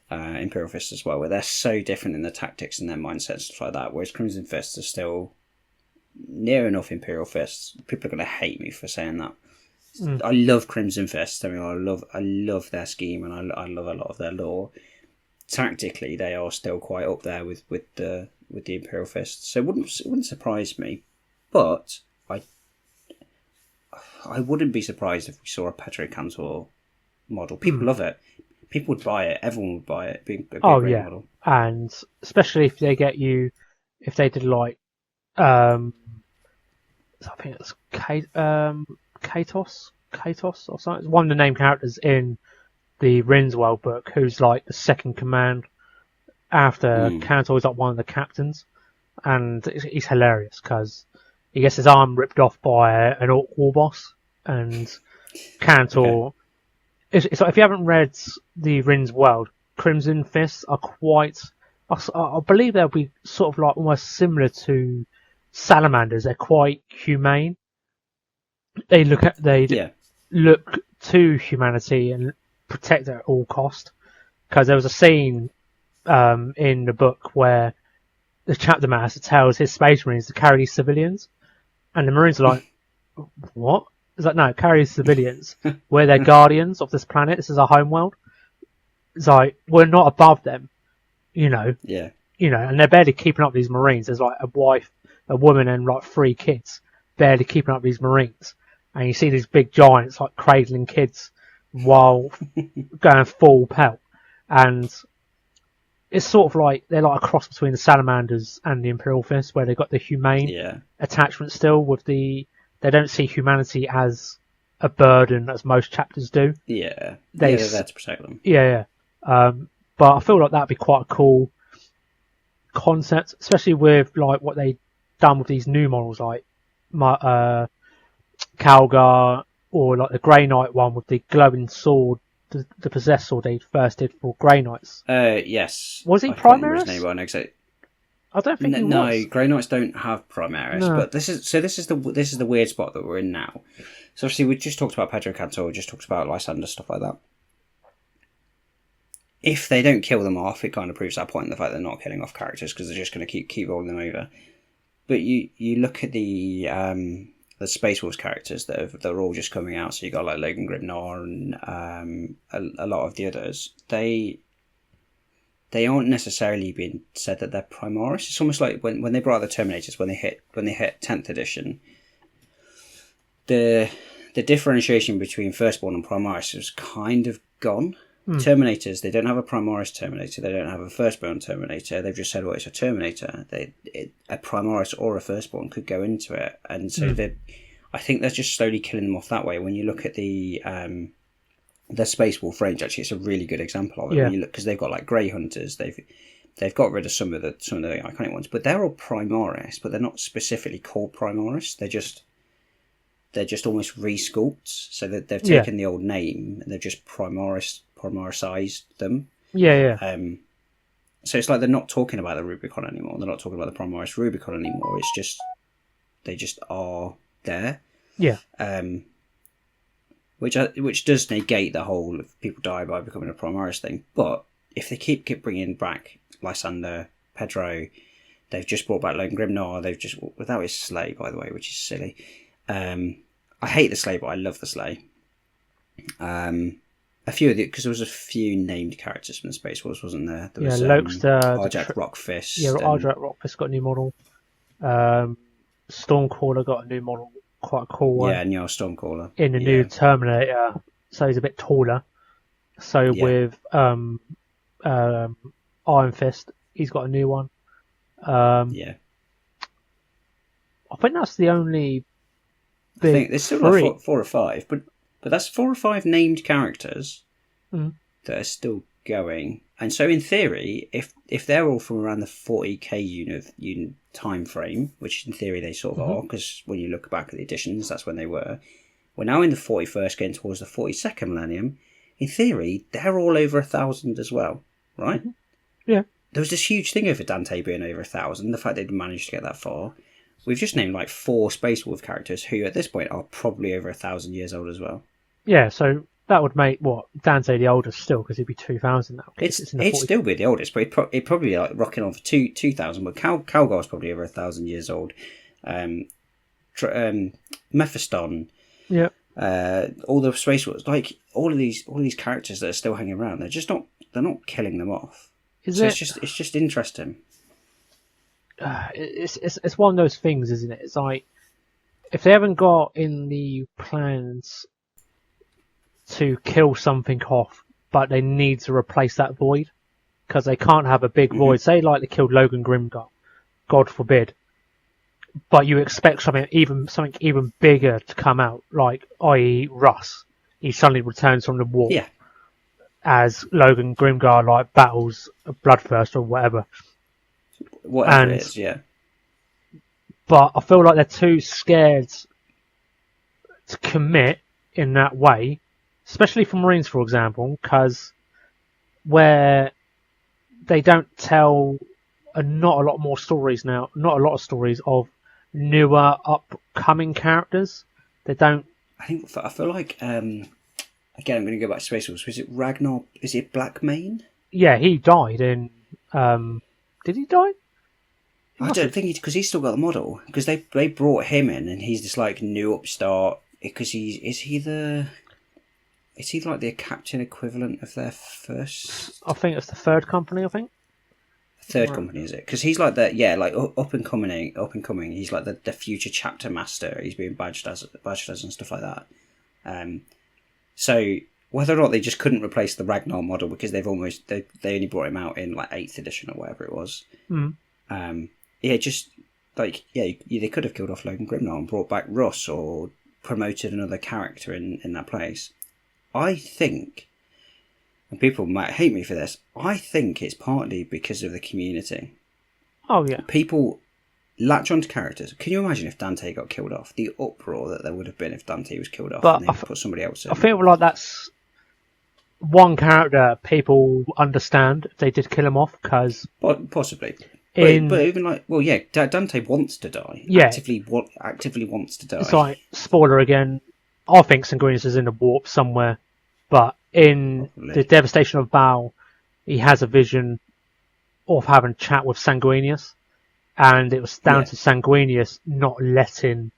Imperial Fists as well, where they're so different in their tactics and their mindsets and stuff like that. Whereas Crimson Fists are still near enough Imperial Fists. People are going to hate me for saying that. I love Crimson Fists. I mean, I love their scheme, and I love a lot of their lore. Tactically, they are still quite up there with the Imperial Fists. So it wouldn't surprise me, but I wouldn't be surprised if we saw a Pedro Cantor model. People love it. People would buy it. Everyone would buy it. It'd be a great model. And especially if they did like I think it's Katos or something. It's one of the name characters in the Rin's World book, who's like the second command after Cantor is like one of the captains, and he's hilarious because he gets his arm ripped off by an orc war boss, and Cantor. It's like if you haven't read the Rin's World, Crimson Fists are quite. I believe they'll be sort of like almost similar to salamanders. They're quite humane. They look to humanity and protect it at all cost. Because there was a scene in the book where the chapter master tells his space marines to carry these civilians, and the marines are like, "What?" It's like, no, carry these civilians. We're their guardians of this planet. This is our homeworld. It's like we're not above them, you know. Yeah. You know, and they're barely keeping up with these marines. There's like a wife, a woman, and like 3 kids barely keeping up with these marines. And you see these big giants like cradling kids while going full pelt. And it's sort of like they're like a cross between the salamanders and the Imperial Fist, where they've got the humane attachment still with the. They don't see humanity as a burden as most chapters do. Yeah, they're there to protect them. Yeah. But I feel like that'd be quite a cool concept, especially with like what they've done with these new models, like Calgar, or like the Grey Knight one with the glowing sword, the possessed sword they first did for Grey Knights. Yes. Was he I can't remember his Primaris? name, exactly. I don't think he was. No, Grey Knights don't have Primaris, No. but this is the weird spot that we're in now. So obviously we just talked about Pedro Cantor, we just talked about Lysander, stuff like that. If they don't kill them off, it kind of proves that point, the fact they're not killing off characters because they're just going to keep rolling them over. But you look at the Space Wolves characters that are all just coming out. So you got like Logan Grimnar and a lot of the others. They aren't necessarily being said that they're Primaris. It's almost like when they brought out the Terminators when they hit 10th edition. The differentiation between Firstborn and Primaris was kind of gone. Terminators, they don't have a Primaris Terminator, they don't have a Firstborn Terminator, they've just said, well, it's a Terminator. A Primaris or a Firstborn could go into it, and so I think they're just slowly killing them off that way. When you look at the Space Wolf range, actually, it's a really good example of it. When you look, because they've got like Grey Hunters, they've got rid of some of the iconic ones, but they're all Primaris, but they're not specifically called Primaris. They're just almost re-sculpts, so that they've taken the old name and they've just Primarisized them. So it's like they're not talking about the Rubicon anymore. They're not talking about the Primaris Rubicon anymore. It's just they just are there. Which does negate the whole of people die by becoming a Primaris thing. But if they keep bringing back Lysander, Pedro, they've just brought back Logan Grimnar. They've just without his sleigh, by the way, which is silly. I hate the sleigh, but I love the sleigh. A few of because there was a few named characters from the Space Wars, wasn't there? There was Arjak Rockfist. Yeah, Arjak Rockfist got a new model. Stormcaller got a new model, quite a cool one. Yeah, New Stormcaller. In the new Terminator, so he's a bit taller. So with Iron Fist, he's got a new one. I think that's the only. I think there's still like 4 or 5, but that's 4 or 5 named characters that are still going. And so, in theory, if they're all from around the 40k unit time frame, which in theory they sort of are, because when you look back at the editions, that's when they were. We're now in the 41st, getting towards the 42nd millennium. In theory, they're all over 1,000 as well, right? Yeah. There was this huge thing over Dante being over 1,000. The fact they'd managed to get that far. We've just named like 4 Space Wolf characters who, at this point, are probably over 1,000 years old as well. Yeah, so that would make Dante the oldest still, because he'd be 2,000 now. It'd still be the oldest, but it'd probably be like rocking on for 2,000. But Calgar's probably over 1,000 years old. Mephiston. Yeah. All the Space Wolves, like all of these characters that are still hanging around, they're not killing them off. It's just interesting. It's one of those things, isn't it? It's like if they haven't got in the plans to kill something off, but they need to replace that void because they can't have a big void. Say like they killed Logan Grimgar, God forbid, but you expect something even bigger to come out, like i.e. Russ. He suddenly returns from the war as Logan Grimgar, like battles Bloodthirst or whatever. Whatever it is, yeah. But I feel like they're too scared to commit in that way, especially for Marines, for example, because where they don't tell not a lot more stories now, not a lot of stories of newer, upcoming characters. They don't. I feel like again, I'm going to go back to Space Wolves. Was it Ragnar? Is it Blackmane? Yeah, he died in. Did he die? I don't think because he's still got the model, because they brought him in and he's this like new upstart, because is he like the captain equivalent of their first? I think it's the third company. I think third company, is it? Because he's like that, like up and coming. He's like the future chapter master. He's being badged as and stuff like that. So whether or not they just couldn't replace the Ragnar model because they only brought him out in like 8th edition or whatever it was. They could have killed off Logan Grimnar and brought back Russ or promoted another character in that place. I think, and people might hate me for this, I think it's partly because of the community. Oh yeah. People latch onto characters. Can you imagine if Dante got killed off? The uproar that there would have been if Dante was killed off But and they put somebody else in. I feel like that's one character people understand if they did kill him off, because possibly. But even like, well, yeah, Dante wants to die. Yeah, actively wants to die. It's like, spoiler again. I think Sanguinius is in the warp somewhere, but in the devastation of Baal, he has a vision of having a chat with Sanguinius, and it was down to Sanguinius not letting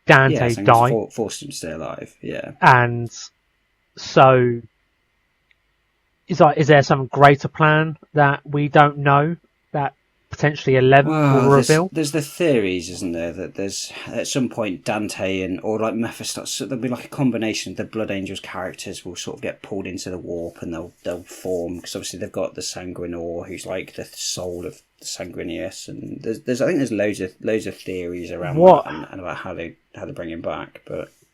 Dante die. Forced him to stay alive. Yeah, and so. Is there some greater plan that we don't know that potentially 11 will reveal? There's the theories, isn't there, that there's at some point Dante or like Mephistos, so there'll be like a combination of the Blood Angels characters will sort of get pulled into the warp and they'll form, because obviously they've got the Sanguinor who's like the soul of the Sanguinius, and I think there's loads of theories around that and about how they bring him back.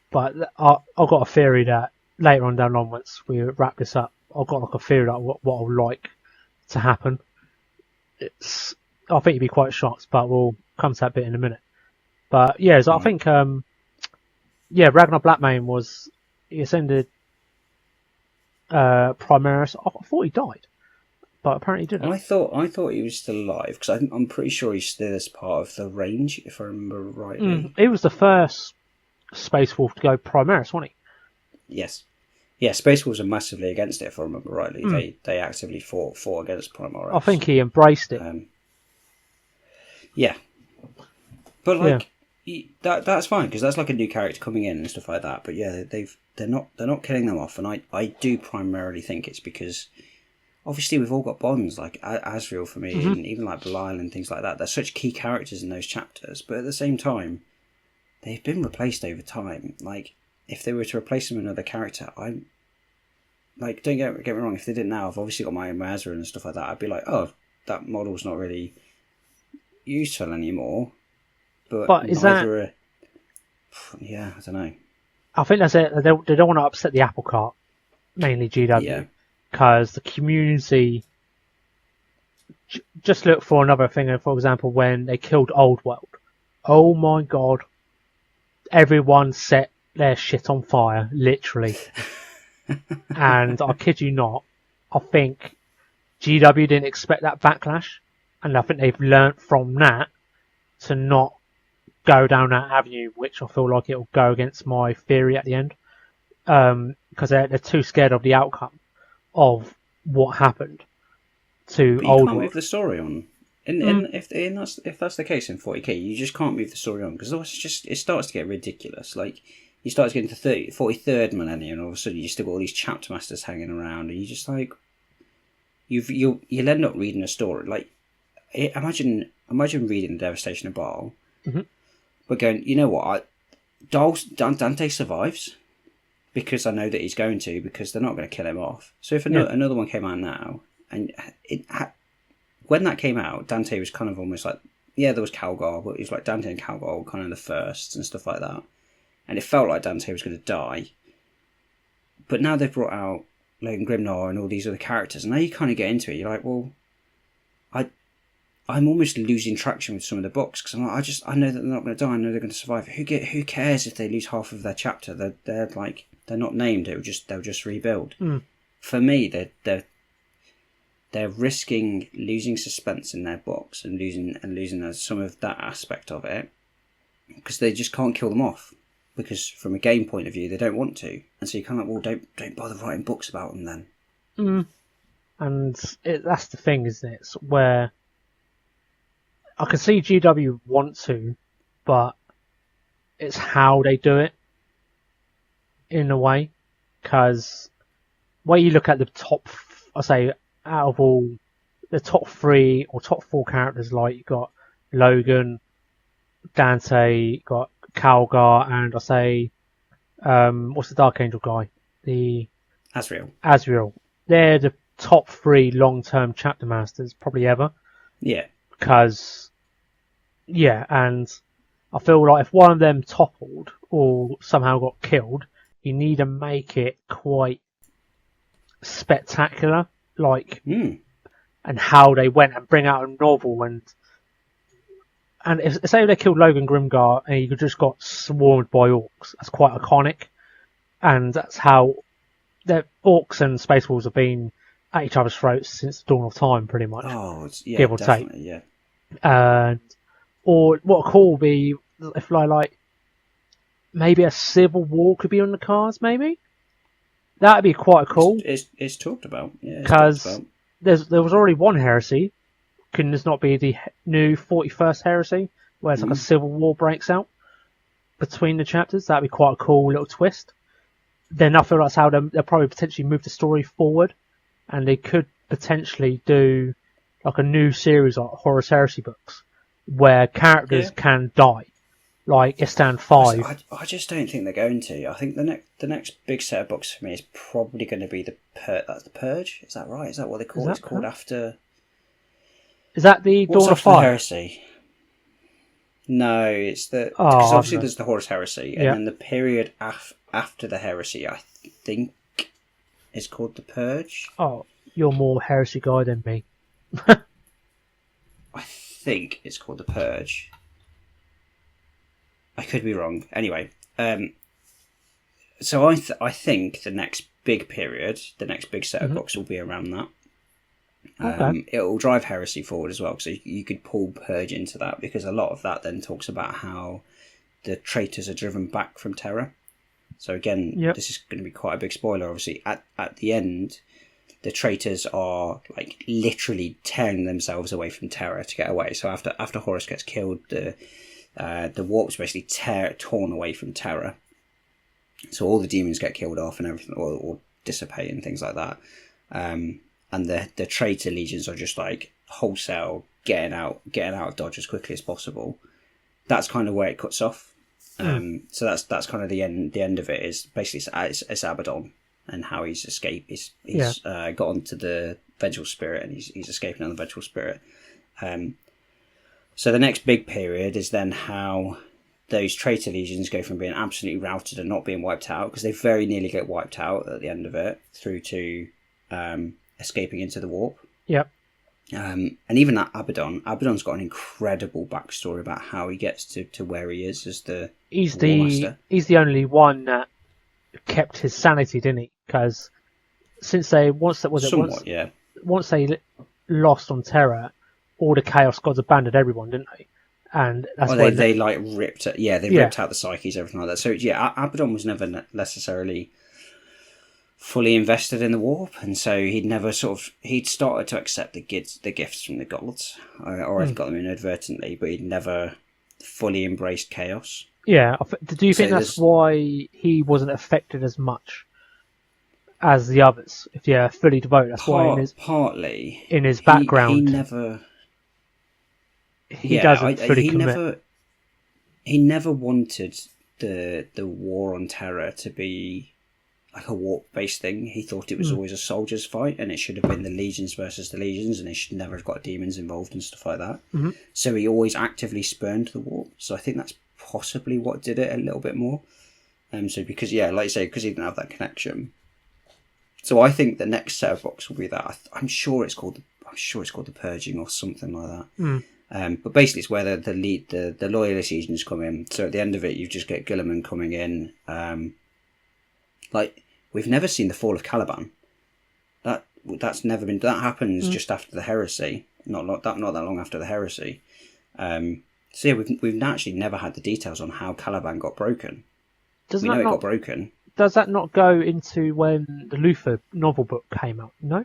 But I've got a theory that later on down the line, once we wrap this up, I've got like a theory that what I'd like to happen. I think you'd be quite shocked, but we'll come to that bit in a minute. But yeah, so I think Ragnar Blackmane he ascended Primaris. I thought he died, but apparently he didn't. I thought he was still alive, because I'm pretty sure he's still as part of the range, if I remember rightly. He was the first Space Wolf to go Primaris, wasn't he? Yes. Yeah, Space Wolves are massively against it, if I remember rightly. They actively fought against Primaris. I think he embraced it. Yeah. But like that's fine, because that's like a new character coming in and stuff like that. But yeah, they're not killing them off, and I do primarily think it's because obviously we've all got bonds, like Asriel for me, and even like Belial and things like that. They're such key characters in those chapters, but at the same time, they've been replaced over time. Like, if they were to replace them with another character, I'm like, don't get me wrong, if they did now, I've obviously got my Azra and stuff like that, I'd be like, oh, that model's not really useful anymore. But is that... Yeah, I don't know. I think that's it. They don't want to upset the apple cart, mainly GW, because the community... Just look for another thing, for example, when they killed Old World. Oh my god. Everyone set their shit on fire, literally. And I kid you not, I think GW didn't expect that backlash, and I think they've learnt from that to not go down that avenue, which I feel like it'll go against my theory at the end, because they're too scared of the outcome of what happened to Old World. You can't move the story on. If that's the case in 40k, you just can't move the story on, because it starts to get ridiculous. Like, you start getting to 43rd millennium, and all of a sudden you still got all these chapter masters hanging around, and you just like you'll end up reading a story. Like, imagine reading the Devastation of Baal, but going, you know what, Dante survives because I know that he's going to, because they're not going to kill him off. So if another one came out now, and when that came out, Dante was kind of almost like, there was Calgar, but it was like Dante and Calgar were kind of the first and stuff like that. And it felt like Dante was going to die. But now they've brought out Logan Grimnar and all these other characters, and now you kind of get into it. You're like, well, I'm almost losing traction with some of the books, because I'm like, I know that they're not going to die. I know they're going to survive. Who cares if they lose half of their chapter? They're not named. They'll just rebuild. For me, they're risking losing suspense in their books and losing some of that aspect of it, because they just can't kill them off. Because from a game point of view, they don't want to, and so you kind of like, well, don't bother writing books about them then. And that's the thing, isn't it? It's where I can see GW want to, but it's how they do it in a way. Because when you look at the top, I say out of all the top 3 or top 4 characters, like you got Logan, Dante, you got Calgar, and I say, what's the Dark Angel guy? The Asriel. They're the top 3 long-term chapter masters probably ever. Yeah. Because, and I feel like if one of them toppled or somehow got killed, you need to make it quite spectacular, like, and how they went, and bring out a novel and And say they killed Logan Grimgar and you just got swarmed by orcs, that's quite iconic. And that's how the orcs and Space Wolves have been at each other's throats since the dawn of time, pretty much. Oh, yeah, give or definitely, take. Yeah. Or what cool would be if like maybe a civil war could be on the cards, maybe? That'd be quite cool. It's talked about, yeah. Because there was already one heresy. Can this not be the new 41st heresy, where it's like a civil war breaks out between the chapters? That'd be quite a cool little twist. Then I feel that's how they'll probably potentially move the story forward, and they could potentially do like a new series of Horus Heresy books where characters can die, like Istan 5. I just don't think they're going to. I think the next big set of books for me is probably going to be that's the Purge. Is that right? Is that what they call it? It's called after. Is that the Dawn of Fire? Heresy? No, it's because obviously there's the Horus Heresy, and then the period after the Heresy, I think, is called the Purge. Oh, you're more Heresy guy than me. I think it's called the Purge. I could be wrong. Anyway, so I think the next big period, the next big set of books will be around that. It will drive Heresy forward as well, so you could pull Purge into that, because a lot of that then talks about how the traitors are driven back from Terra. So again, this is going to be quite a big spoiler. Obviously, at the end, the traitors are like literally tearing themselves away from Terra to get away. So after Horus gets killed, the warp's basically torn away from Terra. So all the demons get killed off and everything, or dissipate and things like that. And the traitor legions are just like wholesale getting out of Dodge as quickly as possible. That's kind of where it cuts off. So that's kind of the end of it. Is basically it's Abaddon and how he's escaped. He's got onto the Vengeful Spirit, and he's escaping on the Vengeful Spirit. So the next big period is then how those traitor legions go from being absolutely routed and not being wiped out, because they very nearly get wiped out at the end of it, through to escaping into the warp. Yep. And even that Abaddon's got an incredible backstory about how he gets to where he is as the Warmaster. He's the only one that kept his sanity, didn't he? Because since they once they lost on Terra, all the Chaos Gods abandoned everyone, didn't they? And that's why they like ripped it. Yeah, they ripped out the psyches, everything like that. So yeah, Abaddon was never necessarily fully invested in the warp, and so he'd started to accept the gifts from the gods, or had got them inadvertently, but he'd never fully embraced chaos. Yeah, do you think that's why he wasn't affected as much as the others? If you're fully devoted, that's why partly in his background he doesn't fully commit. He never wanted the war on Terra to be like a warp-based thing. He thought it was always a soldier's fight, and it should have been the legions versus the legions, and they should never have got demons involved and stuff like that. Mm-hmm. So he always actively spurned the warp. So I think that's possibly what did it a little bit more. So because like you say, because he didn't have that connection. So I think the next set of books will be that. I'm sure it's called the Purging or something like that. But basically, it's where the loyalist legions come in. So at the end of it, you just get Guilliman coming in. Like, we've never seen the fall of Caliban. That's never been. That happens just after the heresy. Not that long after the heresy. So yeah, we've actually never had the details on how Caliban got broken. We know it got broken. Does that not go into when the Luther novel book came out? No.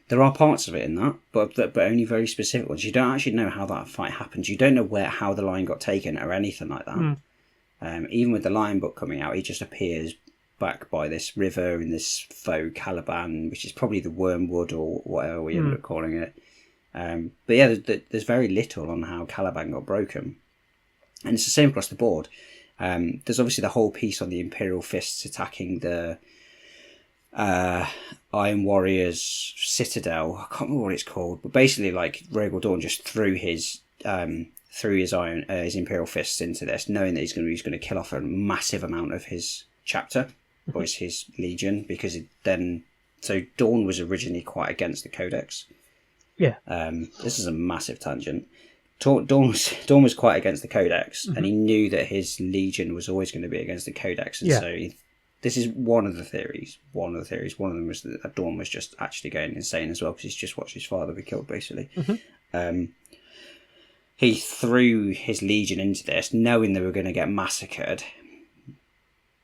There are parts of it in that, but only very specific ones. You don't actually know how that fight happened. You don't know how the lion got taken or anything like that. Even with the Lion book coming out, he just appears back by this river in this faux Caliban, which is probably the Wormwood or whatever we ended up calling it. But yeah, there's very little on how Caliban got broken. And it's the same across the board. There's obviously the whole piece on the Imperial Fists attacking the Iron Warriors Citadel. I can't remember what it's called, but basically, like, Rhaegal Dawn just threw his Imperial Fists into this, knowing that he's going to kill off a massive amount of his chapter, or his legion, because so Dawn was originally quite against the Codex. Yeah. This is a massive tangent, Dawn was quite against the Codex, and he knew that his Legion was always going to be against the Codex, and so this is one of the theories. One of them was that Dawn was just actually going insane as well because he's just watched his father be killed, basically. He threw his Legion into this, knowing they were going to get massacred,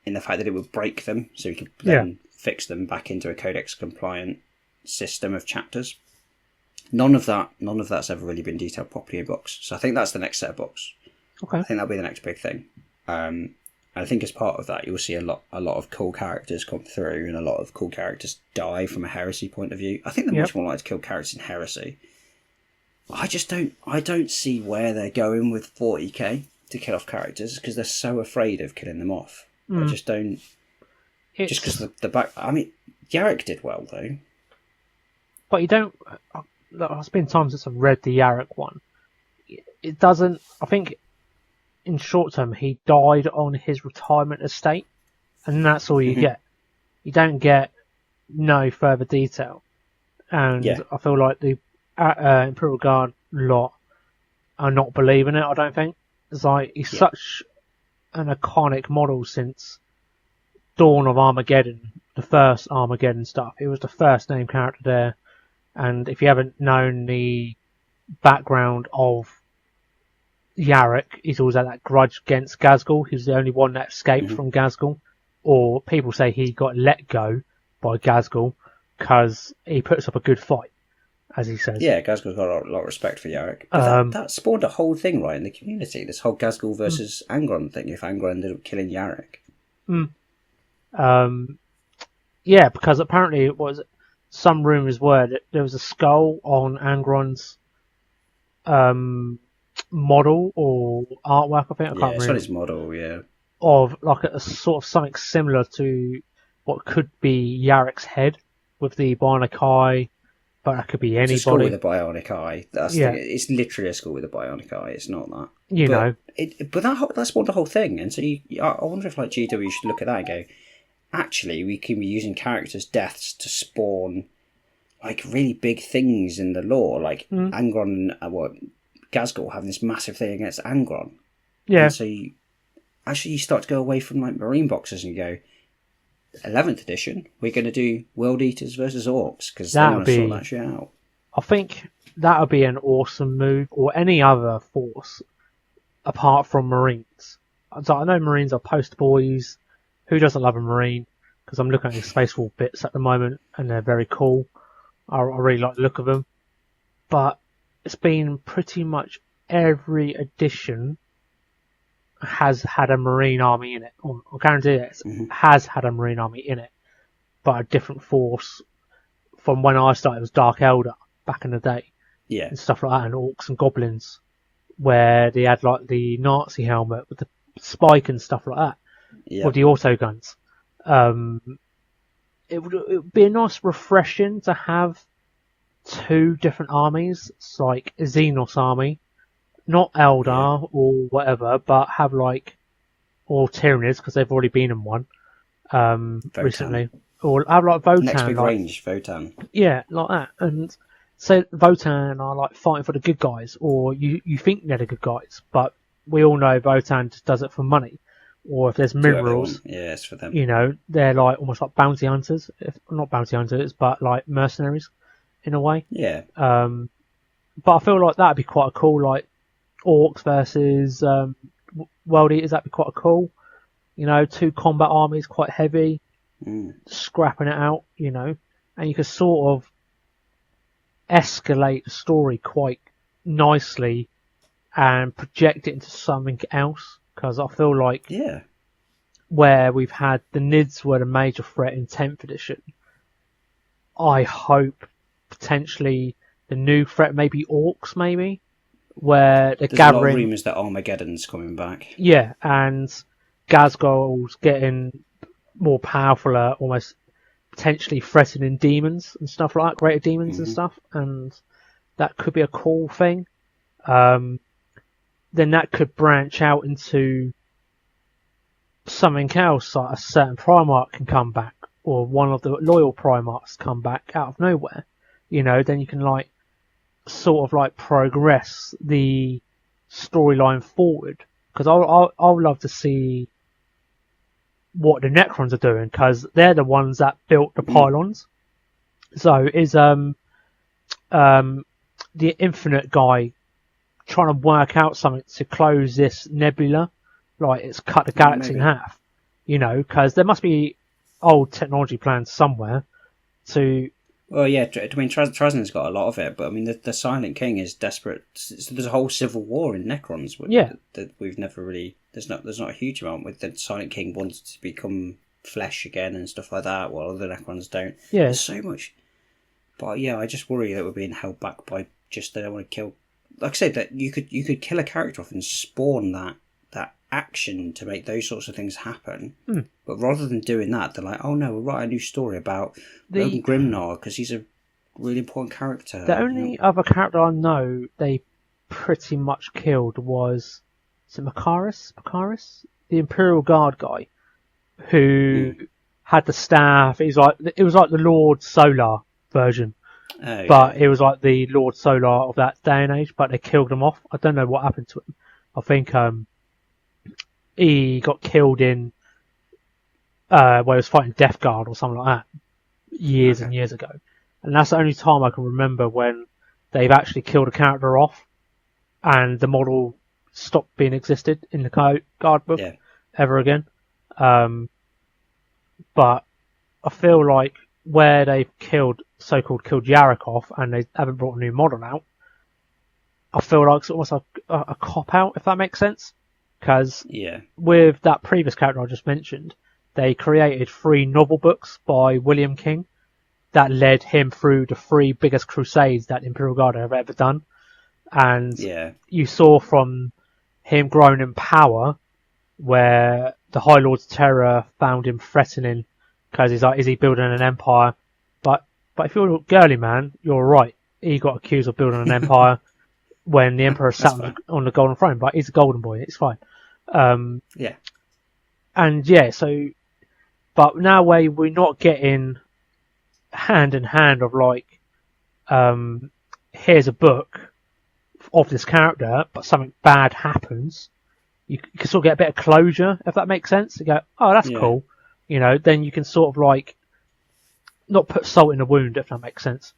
in the fact that it would break them, so he could then fix them back into a Codex-compliant system of chapters. None of that's ever really been detailed properly in books. So I think that's the next set of books. Okay. I think that'll be the next big thing. I think as part of that, you'll see a lot of cool characters come through, and a lot of cool characters die from a heresy point of view. I think they're much more likely to kill characters in heresy. I don't see where they're going with 40k to kill off characters because they're so afraid of killing them off. I just don't. Just because the back. I mean, Yarrick did well though. But you don't. It's been time since I've read the Yarrick one. It doesn't. I think in short term he died on his retirement estate, and that's all you get. You don't get no further detail, and I feel like the Imperial Guard lot are not believing it. I don't think it's like he's such an iconic model since Dawn of Armageddon, the first Armageddon stuff. He was the first named character there, and if you haven't known the background of Yarrick, he's always had that grudge against Ghazghkull. He's the only one that escaped from Ghazghkull, or people say he got let go by Ghazghkull because he puts up a good fight, as he says. Yeah, Ghazghkull's got a lot of respect for Yarrick. But that spawned a whole thing, right, in the community, this whole Ghazghkull versus Angron thing, if Angron ended up killing Yarrick. Yeah, because apparently it was some rumours were that there was a skull on Angron's model or artwork, I think. I can't remember. It's on his model, of like a sort of something similar to what could be Yarrick's head with the bionic eye, but that could be anybody. It's a skull with a bionic eye. It's literally a skull with a bionic eye. It's not that. But that spawned the whole thing, and so I wonder if like GW should look at that and go, actually, we can be using characters' deaths to spawn like really big things in the lore, like Angron and Ghazghkull having this massive thing against Angron. Yeah. And so you start to go away from like Marine boxes and go, 11th edition, we're going to do World Eaters versus Orcs because they want to sort that shit out. I think that would be an awesome move, or any other force apart from Marines. So I know Marines are post boys. Who doesn't love a Marine? Because I'm looking at the Space Wolf bits at the moment, and they're very cool. I really like the look of them. But it's been pretty much every edition has had a Marine army in it. I guarantee it has had a Marine army in it, but a different force. From when I started, it was Dark Elder back in the day, and stuff like that, and Orcs and Goblins, where they had like the Nazi helmet with the spike and stuff like that, with the auto guns. It would be a nice refreshing to have two different armies. It's like a Xenos army. Not Eldar or whatever, but have like, or Tyranids, because they've already been in one recently. Or have like Votan. Next big range, Votan. Yeah, like that. And so Votan are like fighting for the good guys, or you think they're the good guys, but we all know Votan just does it for money. Or if there's minerals, it's for them. You know, they're like almost like bounty hunters. Not bounty hunters, but like mercenaries in a way. Yeah. But I feel like that'd be quite a cool, like, Orcs versus World Eaters. That'd be quite cool. You know, two combat armies, quite heavy, scrapping it out. You know, and you could sort of escalate the story quite nicely and project it into something else. Because I feel like where we've had the Nids were the major threat in 10th edition, I hope potentially the new threat maybe Orcs, maybe. Where they're gathering. There's a lot of rumours that Armageddon's coming back. Yeah, and Ghazghkull's getting more powerful, almost potentially threatening demons and stuff like that, greater demons and stuff, and that could be a cool thing. Then that could branch out into something else, like a certain Primarch can come back, or one of the loyal Primarchs come back out of nowhere. You know, then you can like sort of like progress the storyline forward, because I would love to see what the Necrons are doing, because they're the ones that built the pylons. So is the Infinite guy trying to work out something to close this nebula, like it's cut the galaxy in half, because there must be old technology plans somewhere to. Well, yeah, I mean, Trazen's got a lot of it, but I mean, the Silent King is desperate. So there's a whole civil war in Necrons. That we've never really. There's not a huge amount with the Silent King wanting to become flesh again and stuff like that, while other Necrons don't. Yeah. There's so much. But yeah, I just worry that we're being held back by just they don't want to kill. Like I said, that you could kill a character off and spawn that action to make those sorts of things happen. But rather than doing that, they're like, oh no, we'll write a new story about Grimdark because he's a really important character. The only other character I know they pretty much killed was it Macaris? The Imperial Guard guy who had the staff. It was like the Lord Solar version. But it was like the Lord Solar of that day and age, but they killed him off. I don't know what happened to him. I think he got killed in where he was fighting Death Guard or something like that years and years ago. And that's the only time I can remember when they've actually killed a character off and the model stopped being existed in the guard book ever again. But I feel like where they've so-called killed Yarrick off and they haven't brought a new model out, I feel like it's almost like a cop-out, if that makes sense. Because with that previous character I just mentioned, they created 3 novel books by William King that led him through the 3 biggest crusades that Imperial Guard have ever done. And you saw from him growing in power where the High Lord's Terror found him threatening because he's like, is he building an empire? But if you're a girly man, you're right. He got accused of building an empire when the Emperor sat on the Golden Throne, but he's a golden boy. It's fine. But now we're not getting hand in hand of like, here's a book of this character, but something bad happens. You can sort of get a bit of closure, if that makes sense. You go, oh, that's cool. Then you can sort of like, not put salt in the wound, if that makes sense.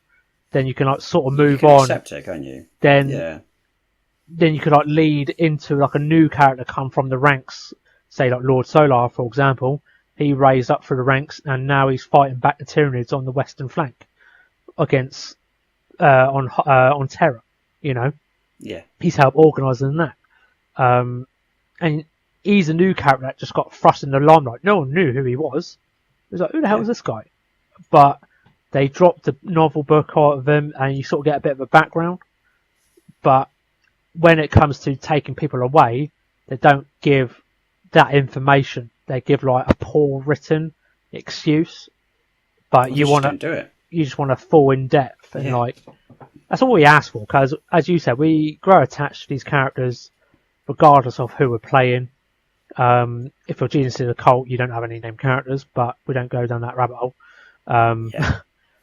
Then you can like sort of move on. Accept it, can't you? Then you could like lead into like a new character come from the ranks, say like Lord Solar, for example. He raised up through the ranks and now he's fighting back the Tyranids on the western flank against on Terra. He's helped organising that. And he's a new character that just got thrust in the limelight. No one knew who he was. It was like, who the hell is this guy? But they dropped the novel book out of him and you sort of get a bit of a background. But when it comes to taking people away, they don't give that information. They give like a poor written excuse. But you just want to fall in depth and like, that's all we ask for. Because as you said, we grow attached to these characters regardless of who we're playing. If you're Genius of the Cult, you don't have any named characters, but we don't go down that rabbit hole. And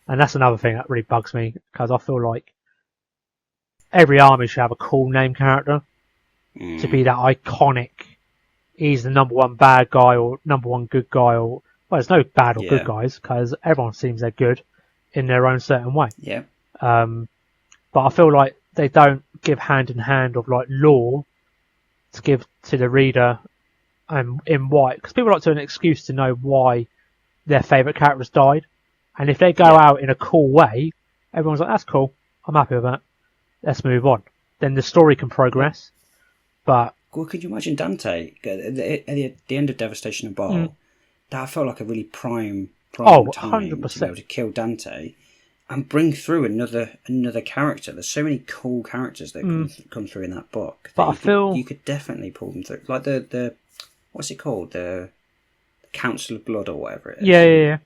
that's another thing that really bugs me, because I feel like every army should have a cool name character to be that iconic. He's the number one bad guy or number one good guy, or well, there's no bad or good guys because everyone seems they're good in their own certain way. But I feel like they don't give hand in hand of like lore to give to the reader in white, because people like to have an excuse to know why their favourite characters died, and if they go out in a cool way, everyone's like, that's cool, I'm happy with that, let's move on. Then the story can progress. But well, could you imagine Dante at the end of Devastation of Baal? That felt like a really prime time 100%. To be able to kill Dante and bring through another character. There's so many cool characters that come through in that book. But I feel you could definitely pull them through, like the what's it called, the Council of Blood or whatever it is. Yeah.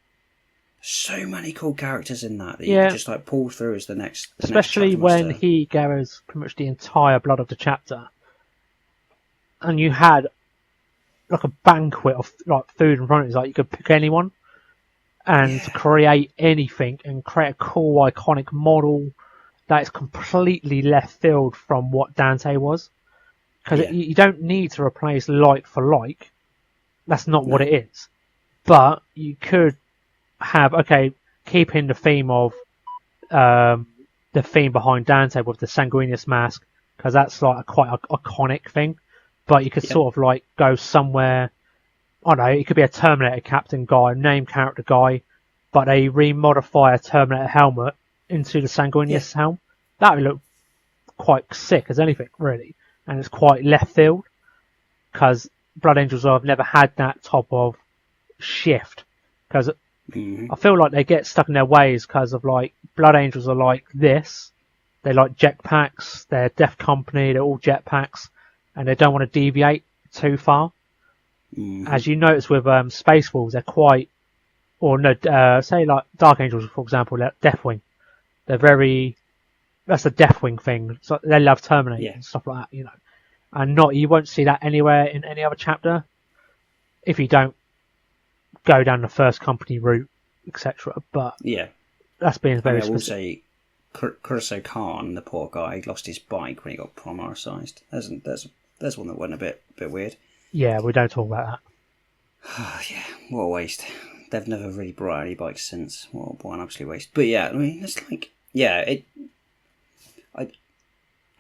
So many cool characters in that you could just like pull through as the next. Especially when he gathers pretty much the entire blood of the chapter, and you had like a banquet of like food in front of you. Like you could pick anyone and create anything and create a cool iconic model that is completely left field from what Dante was. Because you don't need to replace like for like. That's not what it is. But you could have, keeping the theme of the theme behind Dante with the Sanguinius mask, because that's like quite an iconic thing. But you could sort of like go somewhere, I don't know, it could be a Terminator captain guy, name character guy, but they remodify a Terminator helmet into the Sanguinius helm. That would look quite sick as anything, really. And it's quite left field, because Blood Angels have never had that type of shift. Because I feel like they get stuck in their ways because of like Blood Angels are like this. They like jetpacks. They're Death Company. They're all jetpacks, and they don't want to deviate too far. As you notice with Space Wolves, they're quite, or no, say like Dark Angels for example, they're Deathwing. They're very. That's a Deathwing thing. So they love Terminator and stuff like that, you know. And you won't see that anywhere in any other chapter if you don't go down the First Company route, etc. But that's being very specific. I will say, Khosrow Khan, the poor guy, lost his bike when he got Primarised. There's one that went a bit weird. Yeah, we don't talk about that. Yeah, what a waste. They've never really brought out any bikes since. What an absolute waste. But yeah, I mean, it's like,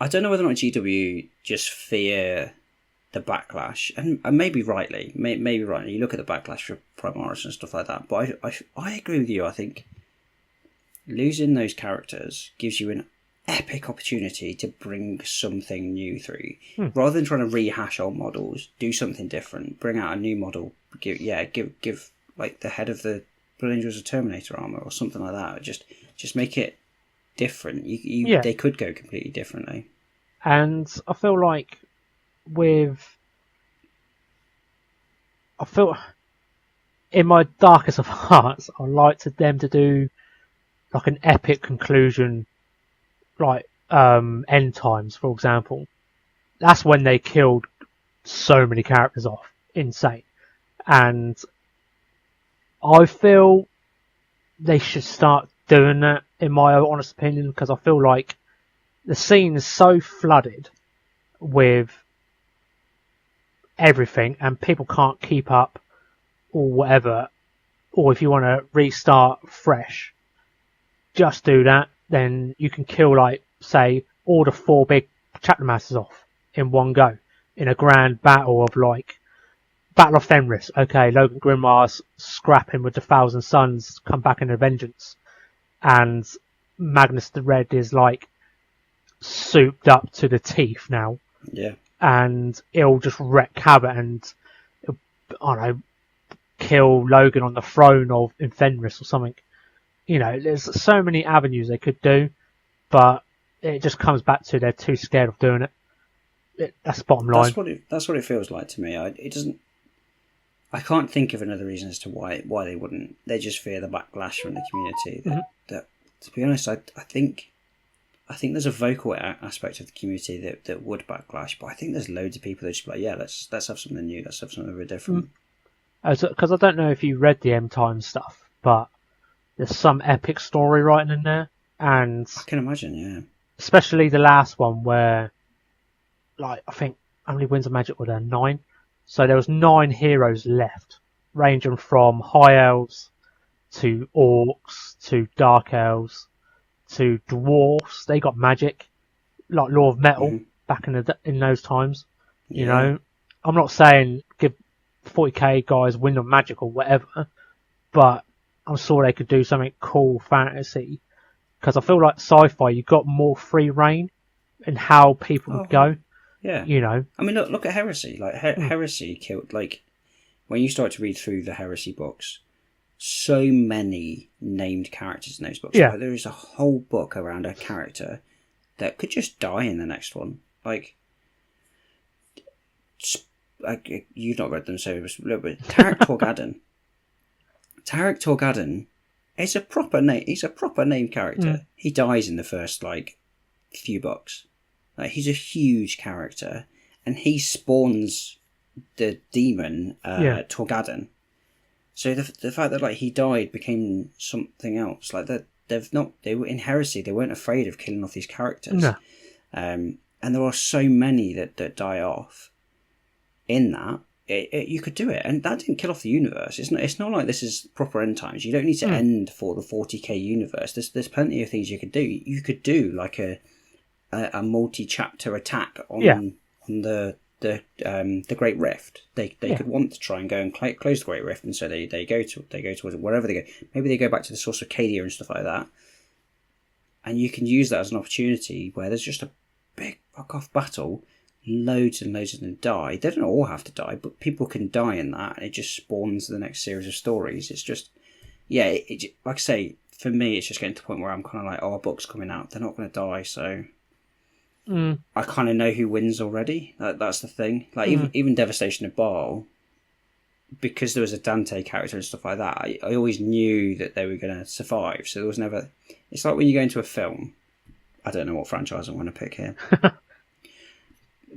I don't know whether or not GW just fear the backlash, and maybe rightly. Maybe rightly. You look at the backlash for Primaris and stuff like that, but I agree with you. I think losing those characters gives you an epic opportunity to bring something new through. Rather than trying to rehash old models, do something different, bring out a new model, give like the head of the Blood Angels a Terminator armor or something like that. Just make it different. They could go completely differently. And I feel like in my darkest of hearts, I like them to do like an epic conclusion, like End Times, for example. That's when they killed so many characters off. Insane. And I feel they should start doing that, in my honest opinion, because I feel like the scene is so flooded with everything and people can't keep up or whatever, or if you want to restart fresh, just do that. Then you can kill, like, say, all the 4 big chapter masters off in one go in a grand battle of, like, Battle of Fenris. Okay, Logan Grimoire's scrapping with the Thousand Suns, come back in a vengeance, and Magnus the Red is like souped up to the teeth now. Yeah. And it'll just wreak havoc and, I don't know, kill Logan on the throne of Fenris or something. You know, there's so many avenues they could do, but it just comes back to they're too scared of doing it. That's the bottom line. That's what it feels like to me. I can't think of another reason as to why they wouldn't. They just fear the backlash from the community. That to be honest, I think there's a vocal aspect of the community that would backlash, but I think there's loads of people that just be like, yeah, let's have something new, let's have something very different. Because I don't know if you read the End Times stuff, but there's some epic story writing in there, and I can imagine, yeah. Especially the last one where, like, I think how many Winds of Magic were there? 9. So there was 9 heroes left, ranging from High Elves to Orcs to Dark Elves to Dwarfs. They got magic, like Law of Metal back in those times. Yeah. You know, I'm not saying give 40k guys Wind of Magic or whatever, but I'm sure they could do something cool fantasy, because I feel like sci-fi, you got more free reign in how people would go. Yeah, you know. I mean, look at Heresy. Like Heresy killed. Like when you start to read through the Heresy books, so many named characters in those books. Yeah, like, there is a whole book around a character that could just die in the next one. Like you've not read them, so but Tarek Torgadon. Tarek Torgadon is a proper name. He's a proper named character. He dies in the first few books. Like, he's a huge character, and he spawns the demon Torgadon. So the fact that he died became something else. Like that, they were in Heresy. They weren't afraid of killing off these characters. No. And there are so many that die off in that. You could do it, and that didn't kill off the universe. It's not like this is proper end times. You don't need to end for the 40k universe. There's plenty of things you could do. You could do like a multi-chapter attack on the Great Rift. They could want to try and go and close the Great Rift, and so they go towards it, wherever they go. Maybe they go back to the Source of Cadia and stuff like that. And you can use that as an opportunity where there's just a big fuck off battle. Loads and loads of them die. They don't all have to die, but people can die in that, and it just spawns the next series of stories. It's just, like I say, for me, it's just getting to the point where I'm kind of like, a book's coming out. They're not going to die, so I kind of know who wins already. That's the thing. Like even Devastation of Baal, because there was a Dante character and stuff like that, I always knew that they were going to survive. So there was never. It's like when you go into a film. I don't know what franchise I'm going to pick here.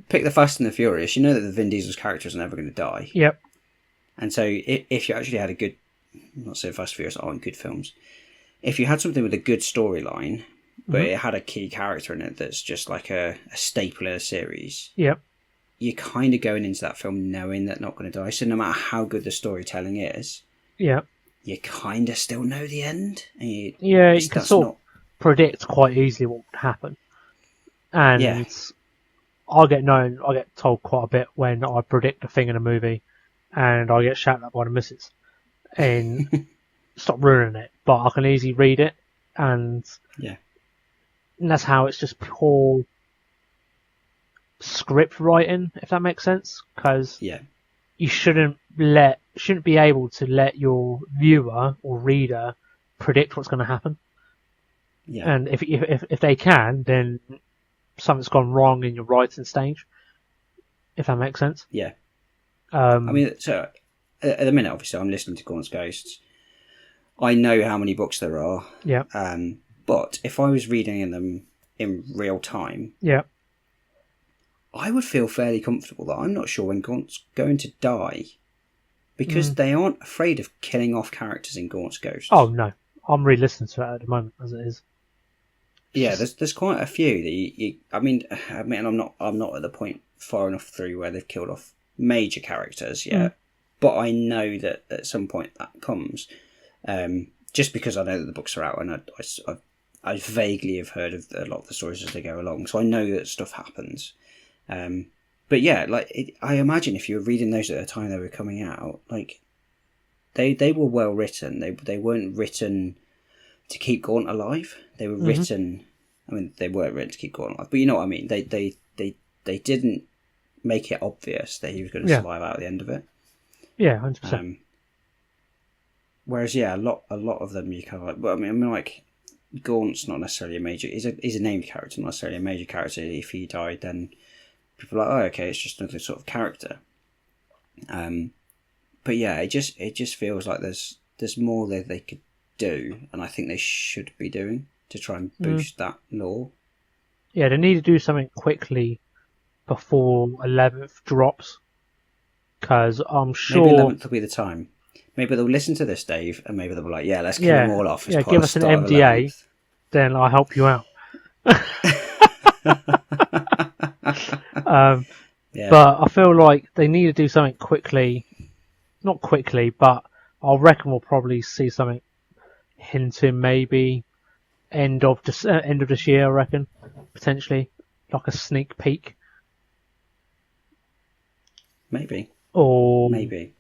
Pick the Fast and the Furious. You know that the Vin Diesel's character is never going to die. Yep. And so if you actually had a good, I'm not saying Fast and Furious aren't good films, if you had something with a good storyline, but it had a key character in it that's just like a staple in a series. Yep. You're kind of going into that film knowing that not going to die. So no matter how good the storytelling is, you kind of still know the end. And you can sort of predict quite easily what would happen. And I get told quite a bit when I predict a thing in a movie, and I get shouted at by the missus, and stop ruining it. But I can easily read it, and that's how it's just poor script writing, if that makes sense. Because you shouldn't be able to let your viewer or reader predict what's going to happen. Yeah. And if they can, then something's gone wrong in your writing stage, if that makes sense. Yeah. I mean, so at the minute, obviously, I'm listening to Gaunt's Ghosts. I know how many books there are. Yeah. But if I was reading them in real time, I would feel fairly comfortable that I'm not sure when Gaunt's going to die, because they aren't afraid of killing off characters in Gaunt's Ghosts. Oh no, I'm re-listening to it at the moment as it is. Yeah, there's quite a few that I mean, I'm not at the point far enough through where they've killed off major characters yet, but I know that at some point that comes, just because I know that the books are out, and I vaguely have heard of a lot of the stories as they go along, so I know that stuff happens. But yeah, I imagine if you were reading those at the time they were coming out, like they were well written. They weren't written to keep Gaunt alive. They were written. I mean, they were written to keep Gaunt alive, but you know what I mean. They didn't make it obvious that he was going to survive out at the end of it. Yeah, 100%. Whereas, a lot of them you kind of like. Well, I mean, like Gaunt's not necessarily a major. He's a named character, not necessarily a major character. If he died, then people are like, oh, okay, it's just another sort of character. But yeah, it just feels like there's more that they could do, and I think they should be doing to try and boost that lore. Yeah, they need to do something quickly before 11th drops, because I'm sure maybe 11th will be the time. Maybe they'll listen to this, Dave, and maybe they'll be like, yeah, let's kill them all off. Yeah, give us an MDA, then I'll help you out. But I feel like they need to do something quickly. Not quickly, but I reckon we'll probably see something hinting maybe end of this year, I reckon, potentially, like a sneak peek. Maybe. Or maybe.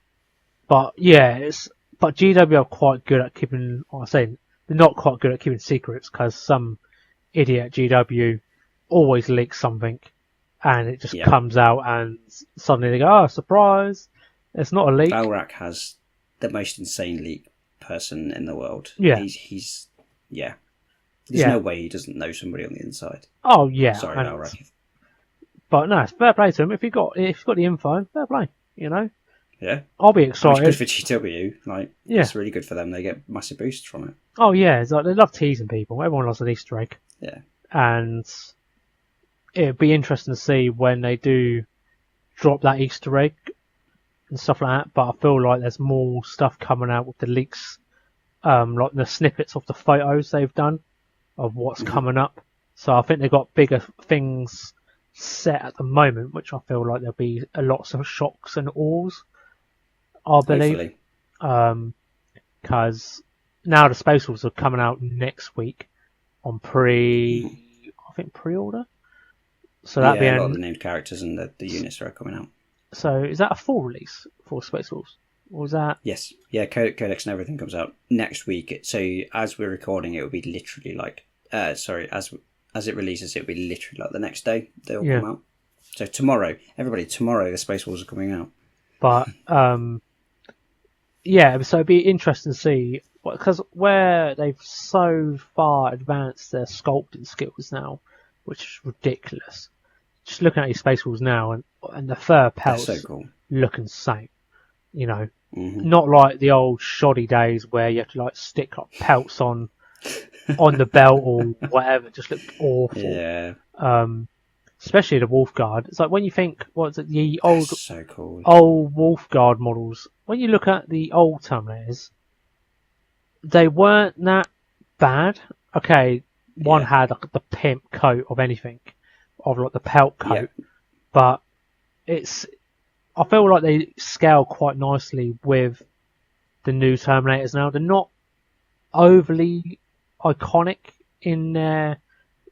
But yeah, but GW are quite good at keeping. I say they're not quite good at keeping secrets, because some idiot GW always leaks something, and it just comes out, and suddenly they go, "Oh, surprise! It's not a leak." Balrak has the most insane leak person in the world. Yeah, he's There's no way he doesn't know somebody on the inside. Oh yeah, sorry, Balrak. But no, it's fair play to him. If you got the info, fair play. You know. Yeah, I'll be excited. It's good for GW. It's really good for them. They get massive boosts from it. Oh yeah, it's like they love teasing people. Everyone loves an Easter egg. Yeah, and it'd be interesting to see when they do drop that Easter egg and stuff like that. But I feel like there's more stuff coming out with the leaks like the snippets of the photos they've done of what's coming up. So I think they've got bigger things set at the moment, which I feel like there'll be a lots of shocks and awes, I believe. Because now the Space Wolves are coming out next week on pre-order. So that'd be a lot of the named characters and the units are coming out. So is that a full release for Space Wolves? Or was that? Yes, yeah. Codex and everything comes out next week. So as we're recording, it will be literally like, as it releases, it'll be literally like the next day they'll come out. So tomorrow, the Space Wolves are coming out. But yeah, so it'd be interesting to see, because where they've so far advanced their sculpting skills now, which is ridiculous. Just looking at your Space Wolves now, and the fur pelts look insane. You know, not like the old shoddy days where you have to like stick like pelts on the belt or whatever. It just looked awful. Yeah. Especially the Wolf Guard. It's like when you think, what's it, the old old Wolf Guard models. When you look at the old Terminators, they weren't that bad. Okay, one had like the pimp coat of anything, of like the pelt coat, but I feel like they scale quite nicely with the new Terminators now. They're not overly iconic in their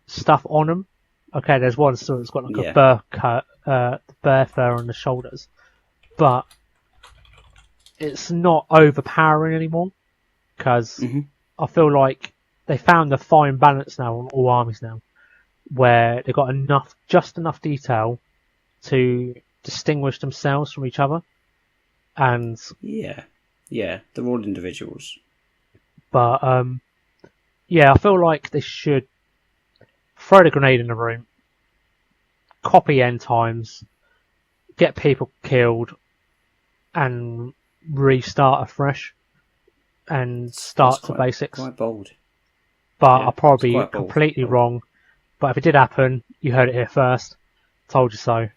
stuff on them. Okay, there's one still that's got like a bear fur on the shoulders, but it's not overpowering anymore, because I feel like they found a fine balance now on all armies now, where they've got just enough detail to distinguish themselves from each other, and they're all individuals. But I feel like they should throw the grenade in the room, copy end times, get people killed, and restart afresh, and start to basics. Quite bold. But I'll probably be completely wrong. But if it did happen, you heard it here first. Told you so.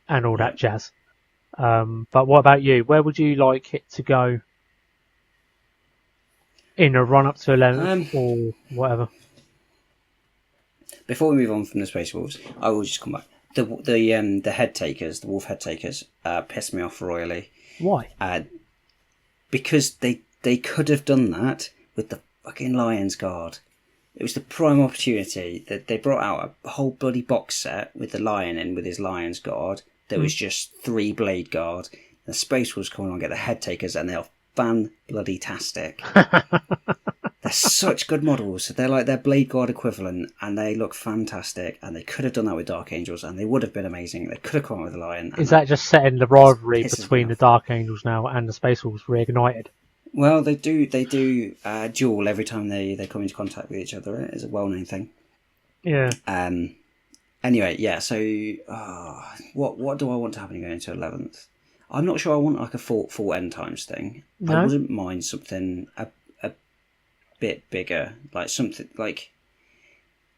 And all that jazz. But what about you? Where would you like it to go in a run up to 11th or whatever? Before we move on from the Space Wolves, I will just come back. The head takers, the wolf head takers, pissed me off royally. Why? Because they could have done that with the fucking Lion's Guard. It was the prime opportunity that they brought out a whole bloody box set with the lion in with his Lion's Guard. There was just 3 Blade Guard. The Space Wolves come along, get the head takers, and they're fan-bloody-tastic. They're such good models. They're like their Blade Guard equivalent, and they look fantastic. And they could have done that with Dark Angels, and they would have been amazing. They could have come up with a lion. Is that just setting the rivalry between the Dark Angels now and the Space Wolves reignited? Well, they do duel every time they come into contact with each other. It's a well-known thing. Yeah. Anyway, yeah. So, what do I want to happen going into 11th? I'm not sure I want like a full end times thing. No? I wouldn't mind something a bit bigger, like something like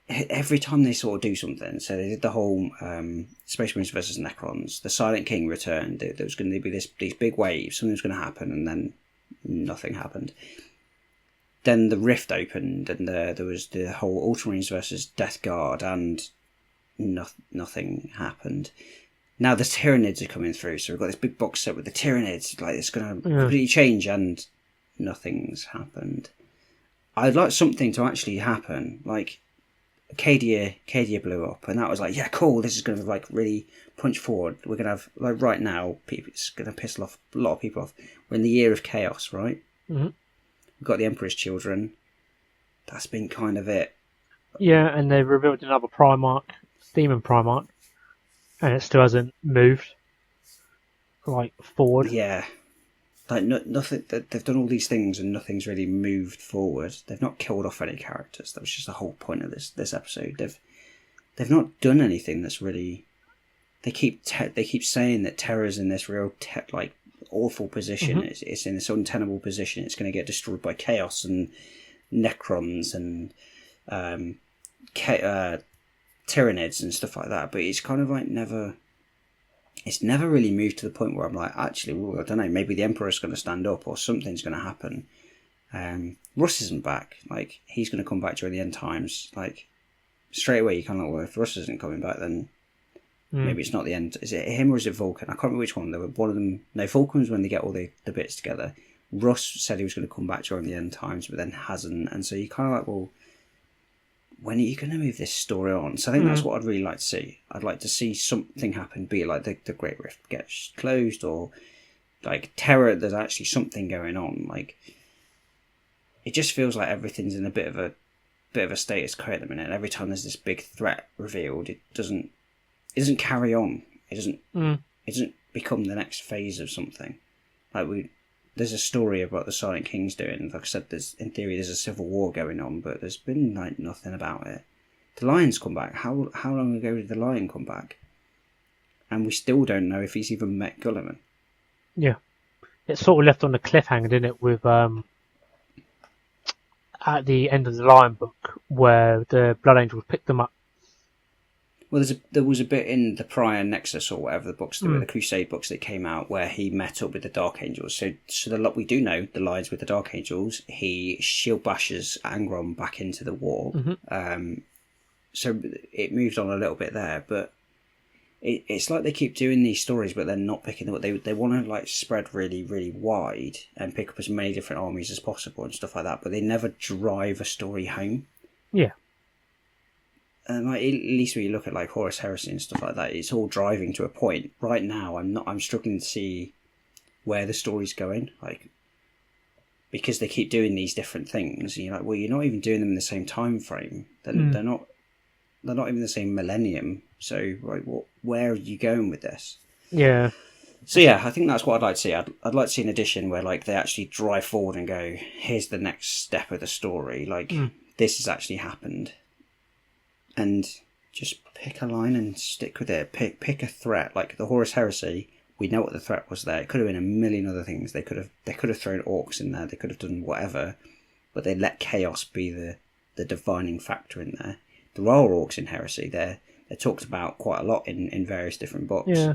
every time they sort of do something. So they did the whole Space Marines versus Necrons. The Silent King returned. There was going to be these big waves. Something was going to happen, and then nothing happened. Then the Rift opened, and there was the whole Ultramarines versus Death Guard, and nothing happened. Now the Tyranids are coming through, so we've got this big box set with the Tyranids. Like it's going to completely change, and nothing's happened. I'd like something to actually happen. Like Cadia blew up, and that was like, yeah, cool. This is going to like really punch forward. We're going to have like right now, it's going to piss off a lot of people off. We're in the year of chaos, right? Mm-hmm. We've got the Emperor's Children. That's been kind of it. Yeah, and they've revealed another Primarch, Demon Primarch, and it still hasn't moved like forward. Yeah, like nothing. They've done all these things and nothing's really moved forward. They've not killed off any characters. That was just the whole point of this episode. They've not done anything that's really. They keep saying that Terra's in this real like awful position. Mm-hmm. It's in this untenable position. It's going to get destroyed by chaos and Necrons and Tyranids and stuff like that. But it's kind of like never. It's never really moved to the point where I'm like, actually, I don't know, maybe the Emperor's going to stand up or something's going to happen. Russ isn't back. Like, he's going to come back during the end times. Like, straight away, you kind of like, well, if Russ isn't coming back, then maybe it's not the end. Is it him or is it Vulcan? I can't remember which one. There were one of them. No, Vulcan was when they get all the bits together. Russ said he was going to come back during the end times, but then hasn't. And so you kind of like, well, when are you going to move this story on? So I think that's what I'd really like to see. I'd like to see something happen, be it like the Great Rift gets closed, or like Terror, there's actually something going on. Like, it just feels like everything's in a bit of a status quo at the minute. Every time there's this big threat revealed, it doesn't carry on. It doesn't become the next phase of something. Like, there's a story about the Silent Kings doing. Like I said, in theory there's a civil war going on, but there's been like nothing about it. The Lion's come back. How long ago did the Lion come back? And we still don't know if he's even met Gulliman. Yeah, it's sort of left on the cliffhanger, didn't it? With at the end of the Lion book where the Blood Angels picked them up. Well, there was a bit in the Prior Nexus or whatever the books, the Crusade books that came out, where he met up with the Dark Angels. So we do know the Lions with the Dark Angels. He shield bashes Angron back into the war. So it moved on a little bit there, but it's like they keep doing these stories, but they're not picking them up. They want to like spread really, really wide and pick up as many different armies as possible and stuff like that, but they never drive a story home. Yeah. And like, at least when you look at like Horus Heresy and stuff like that, it's all driving to a point. Right now, I'm struggling to see where the story's going, like, because they keep doing these different things. And you're like, well, you're not even doing them in the same time frame. They're not even the same millennium. So, like, where are you going with this? Yeah. So yeah, I think that's what I'd like to see. I'd like to see an edition where like they actually drive forward and go, here's the next step of the story. Like, this has actually happened. And just pick a line and stick with it. Pick a threat. Like the Horus Heresy, we know what the threat was there. It could have been a million other things. They could have thrown orcs in there. They could have done whatever, but they let chaos be the defining factor in there. There are orcs in Heresy. They're talked about quite a lot in various different books. Yeah,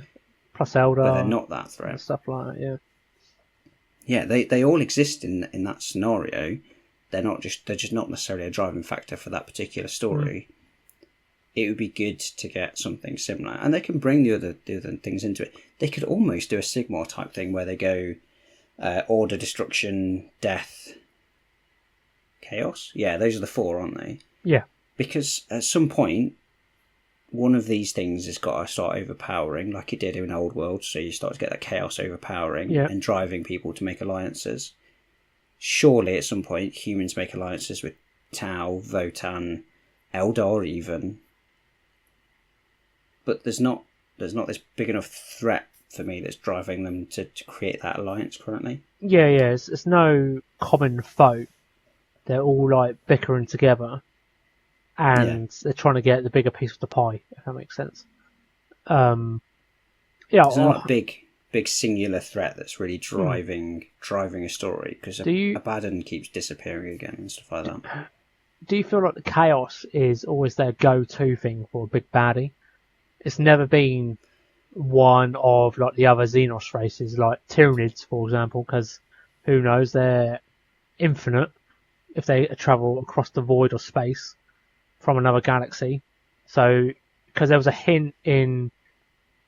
plus Eldar. But they're not that threat. And stuff like that. Yeah. Yeah, they all exist in that scenario. They're just not necessarily a driving factor for that particular story. It would be good to get something similar, and they can bring the other things into it. They could almost do a Sigmar type thing where they go order, destruction, death, chaos. Yeah, those are the four, aren't they? Yeah. Because at some point, one of these things has got to start overpowering, like it did in Old World. So you start to get that chaos overpowering and driving people to make alliances. Surely, at some point, humans make alliances with Tau, Votan, Eldar, even. But there's not this big enough threat for me that's driving them to create that alliance currently. Yeah. It's no common foe. They're all like bickering together, and they're trying to get the bigger piece of the pie. If that makes sense. There's not a big singular threat that's really driving a story, because Abaddon keeps disappearing again and stuff like that. Do you feel like the chaos is always their go-to thing for a big baddie? It's never been one of like the other Xenos races, like Tyranids, for example, because who knows, they're infinite if they travel across the void or space from another galaxy. So, because there was a hint in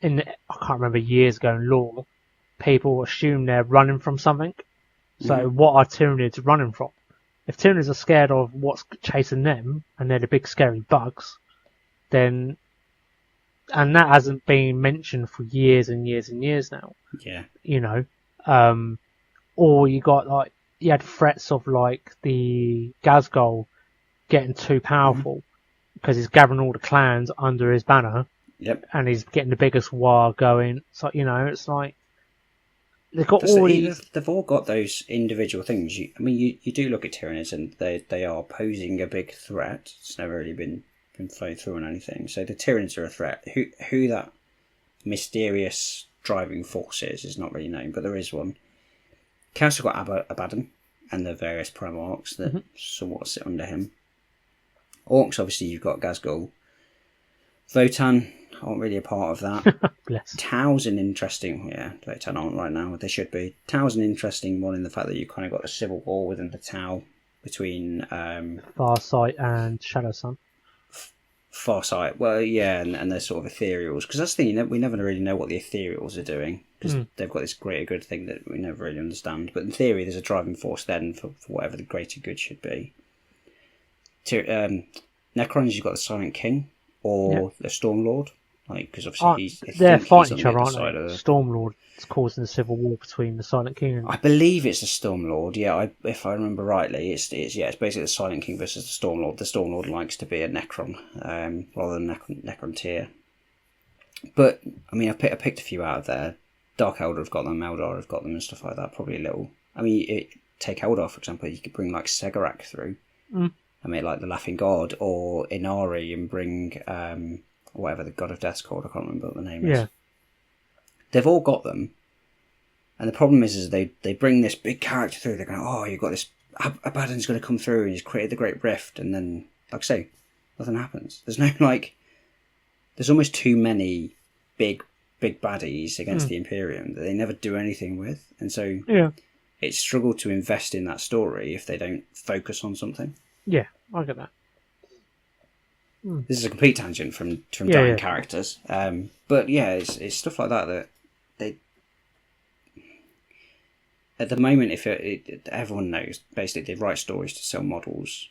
I can't remember, years ago in lore, people assume they're running from something. So what are Tyranids running from? If Tyranids are scared of what's chasing them, and they're the big scary bugs, then... And that hasn't been mentioned for years and years and years now. Yeah. You know? Or you had threats of like the Gazgol getting too powerful because he's gathering all the clans under his banner. Yep. And he's getting the biggest war going. So, you know, it's like... They've got They've all got those individual things. You do look at Tyranids and they are posing a big threat. It's never really been flown through on anything. So the Tyranids are a threat. Who that mysterious driving force is not really known, but there is one. Chaos have got Abaddon and the various primal orcs that somewhat sit under him. Orcs, obviously, you've got Gazgul. Votan, aren't really a part of that. Bless. Tau's an interesting, they aren't right now. They should be. Tau's an interesting one in the fact that you kind of got a civil war within the Tau between Farsight and Shadow Sun. Farsight, well, yeah, and they're sort of ethereals, because that's the thing, we never really know what the ethereals are doing, because they've got this greater good thing that we never really understand. But in theory, there's a driving force then for whatever the greater good should be. Necrons, you've got the Silent King or the Stormlord, because obviously they're fighting each other, aren't they? Stormlord is causing a civil war between the Silent King and... I believe it's the Stormlord. Yeah, if I remember rightly, it's basically the Silent King versus the Stormlord. The Stormlord likes to be a Necron rather than Necron tier. But I mean, I picked a few out of there. Dark Eldar have got them, Eldar have got them, and stuff like that. Probably a little. I mean, take Eldar for example. You could bring like Segarak through. I mean, like the Laughing God, or Inari, and bring whatever the God of Death's called. I can't remember what the name is. They've all got them. And the problem is they bring this big character through. They're going, oh, you've got this... Abaddon's going to come through and he's created the Great Rift. And then, like I say, nothing happens. There's no, There's almost too many big baddies against the Imperium that they never do anything with. And so it's struggled to invest in that story if they don't focus on something. Yeah, I get that. This is a complete tangent from dying characters. But yeah, it's stuff like that they... At the moment, everyone knows, basically, they write stories to sell models.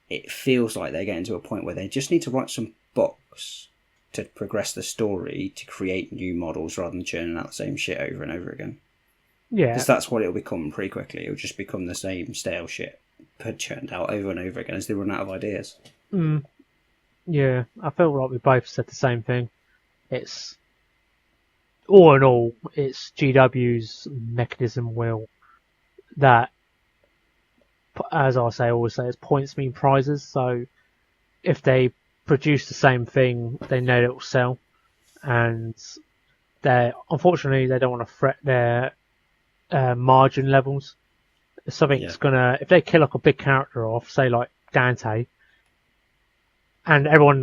It feels like they're getting to a point where they just need to write some books to progress the story, to create new models rather than churning out the same shit over and over again. Yeah. Because that's what it'll become pretty quickly. It'll just become the same stale shit, churned out over and over again as they run out of ideas. Yeah, I feel like we both said the same thing. It's... all in all, it's GW's mechanism will that, as I always say, it's points mean prizes. So if they produce the same thing, they know it will sell, and unfortunately they don't want to fret their margin levels. If something's if they kill like a big character off, say like Dante, and everyone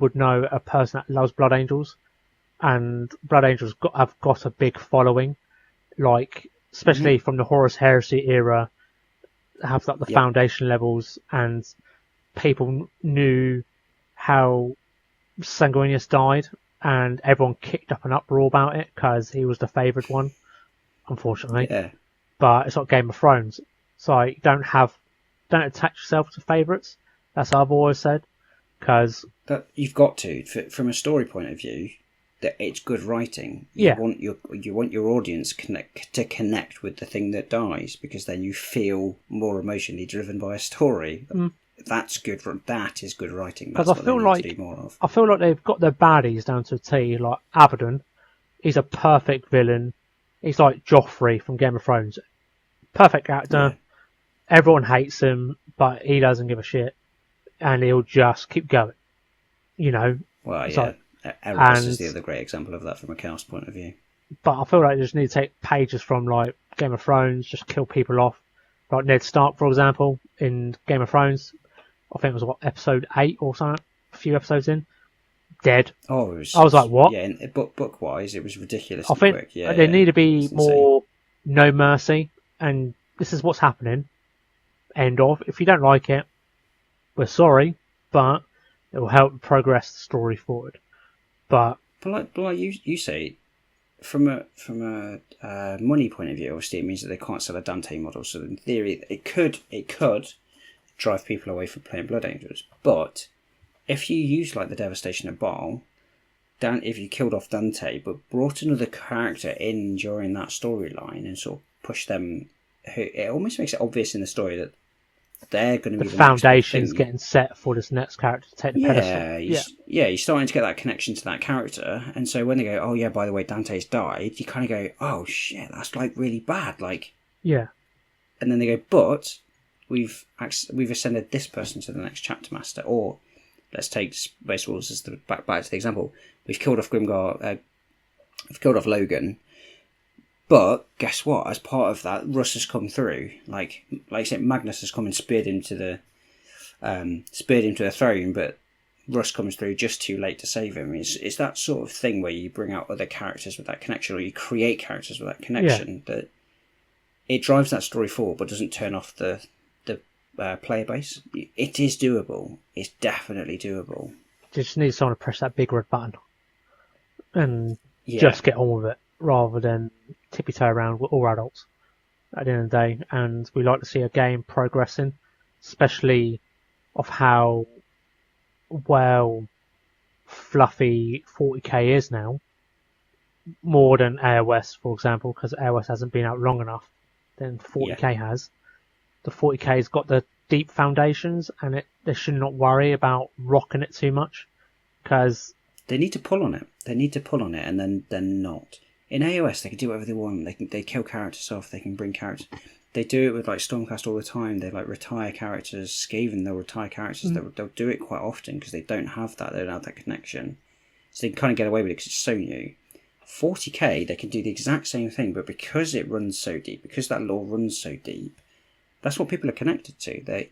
would know a person that loves Blood Angels. And Blood Angels have got a big following, especially from the Horus Heresy era, have the foundation levels, and people knew how Sanguinius died, and everyone kicked up an uproar about it because he was the favoured one, unfortunately. Yeah. But it's like Game of Thrones, so don't attach yourself to favourites. That's what I've always said, because you've got to, from a story point of view. That it's good writing. You want your audience to connect with the thing that dies, because then you feel more emotionally driven by a story. That's good. That is good writing. That's what they need to do more of. I feel like they've got their baddies down to a T. Like Abaddon, he's a perfect villain. He's like Joffrey from Game of Thrones. Perfect actor. Yeah. Everyone hates him, but he doesn't give a shit, and he'll just keep going. Well, yeah. Erebus is the other great example of that from a chaos point of view. But I feel like they just need to take pages from Game of Thrones, just kill people off. Like Ned Stark, for example, in Game of Thrones. I think it was episode 8 or something, a few episodes in. Dead. Oh, I was like, what? Yeah, book wise, it was ridiculous. I think quick. There need to be more no mercy, and this is what's happening. End of. If you don't like it, we're sorry, but it will help progress the story forward. But like you say, from a money point of view, obviously it means that they can't sell a Dante model. So in theory, it could drive people away from playing Blood Angels. But if you use the Devastation of Baal, if you killed off Dante but brought another character in during that storyline and sort of pushed them, it almost makes it obvious in the story that they're going to be the foundations getting set for this next character to take the pedestal. You're starting to get that connection to that character, and so when they go, oh yeah, by the way, Dante's died, you kind of go, oh shit, that's really bad, and then they go, but we've ascended this person to the next chapter master, or let's take Space Wolves as the back to the example. We've killed off Grimgar, we've killed off Logan. But guess what? As part of that, Russ has come through. Like I said, Magnus has come and speared him to the throne. But Russ comes through just too late to save him. It's that sort of thing where you bring out other characters with that connection, or you create characters with that connection that it drives that story forward, but doesn't turn off the player base. It is doable. It's definitely doable. Just need someone to press that big red button and just get on with it, rather than tippy-toe around. We're all adults at the end of the day, and we like to see a game progressing, especially of how well fluffy 40k is now, more than AOS, for example, because AOS hasn't been out long enough than 40k has. The 40k's got the deep foundations, and they should not worry about rocking it too much, because they need to pull on it. And then they're not. In AOS, they can do whatever they want. They kill characters off. They can bring characters. They do it with like Stormcast all the time. They like retire characters. Skaven, they'll retire characters. They'll do it quite often because they don't have that. They don't have that connection. So they can kind of get away with it because it's so new. 40k, they can do the exact same thing, but because it runs so deep, because that lore runs so deep, that's what people are connected to.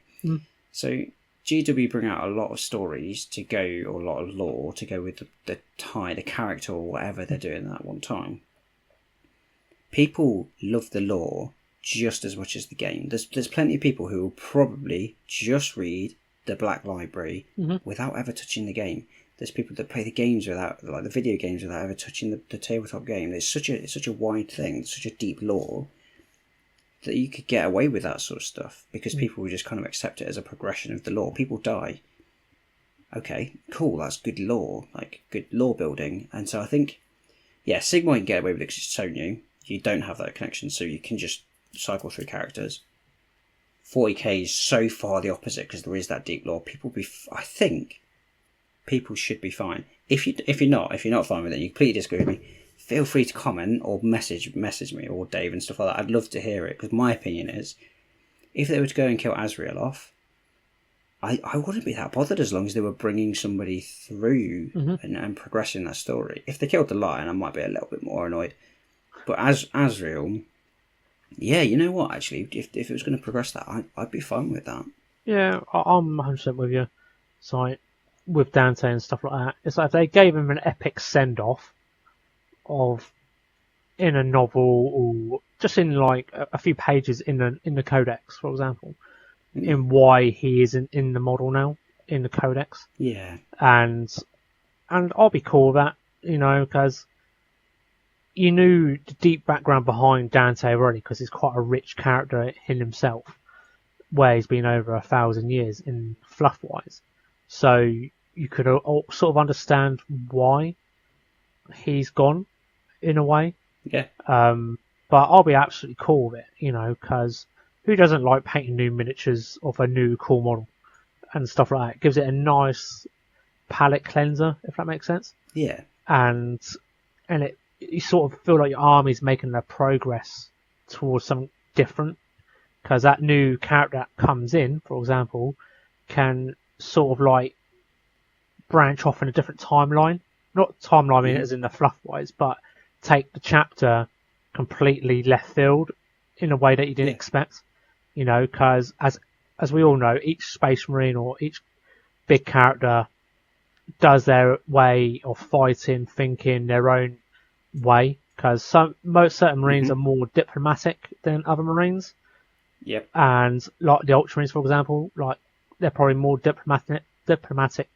So GW bring out a lot of stories to go, or a lot of lore to go with the character or whatever they're doing at that one time. People love the lore just as much as the game. There's plenty of people who will probably just read the Black Library without ever touching the game. There's people that play the games without, like the video games, without ever touching the tabletop game. It's such a wide thing, such a deep lore, that you could get away with that sort of stuff because people would just kind of accept it as a progression of the lore. People die. Okay, cool, that's good lore, like good lore building. And so I think, Sigma can get away with it because it's so new. You don't have that connection, so you can just cycle through characters. 40k is so far the opposite because there is that deep lore. I think people should be fine. If you're not fine with it, you completely disagree with me, feel free to comment or message me or Dave and stuff like that. I'd love to hear it, because my opinion is, if they were to go and kill Azrael off, I wouldn't be that bothered as long as they were bringing somebody through and progressing that story. If they killed the Lion, I might be a little bit more annoyed. But as Azrael, you know what, actually, if it was going to progress that, I'd be fine with that. Yeah, I'm 100% with you. So, like, with Dante and stuff like that, it's like if they gave him an epic send-off in a novel, or just in like a few pages in the codex, for example, in why he isn't in the model now in the codex. Yeah. And I'll be cool with that, because you knew the deep background behind Dante already, because he's quite a rich character in himself, where he's been over 1,000 years in fluff-wise. So you could sort of understand why he's gone, in a way. Yeah. But I'll be absolutely cool with it, because who doesn't like painting new miniatures of a new cool model and stuff like that? It gives it a nice palette cleanser, if that makes sense. Yeah. And you sort of feel like your army's making a progress towards something different, because that new character that comes in, for example, can sort of like branch off in a different timeline. Not timeline, I mean, as in the fluff wise, but take the chapter completely left field in a way that you didn't expect. Because as we all know, each Space Marine or each big character does their way of fighting, thinking their own way. Because certain Marines are more diplomatic than other Marines. Yep. And like the Ultramarines, for example, like they're probably more diplomatic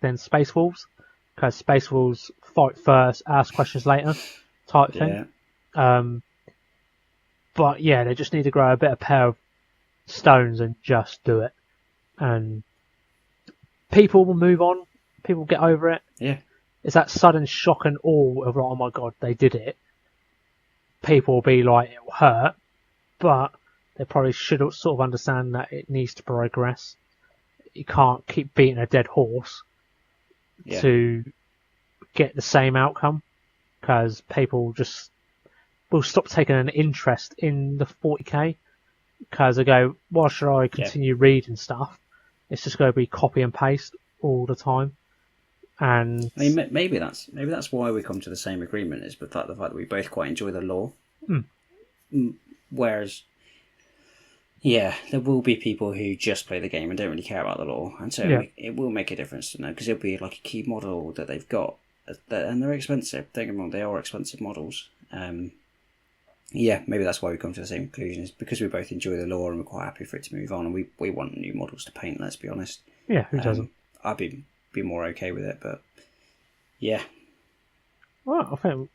than Space Wolves, because Space Wolves fight first, ask questions later, type thing. But they just need to grow a bit of pair of stones and just do it, and people will move on. People get over it. Yeah, it's that sudden shock and awe of like, oh my god, they did it. People will be like, it will hurt, but they probably should sort of understand that it needs to progress. You can't keep beating a dead horse to get the same outcome, because people just will stop taking an interest in the 40k, because they go, why should I continue reading stuff? It's just going to be copy and paste all the time. And I mean, maybe that's why we come to the same agreement, is the fact that we both quite enjoy the lore. Whereas Yeah, there will be people who just play the game and don't really care about the lore, and so it will make a difference to know, because it'll be like a key model that they've got, and they're expensive. Don't get me wrong, they are expensive models. Yeah, maybe that's why we come to the same conclusion, is because we both enjoy the lore and we're quite happy for it to move on, and we want new models to paint. Let's be honest. Yeah, who doesn't? I'd be more okay with it, but yeah. Well, I think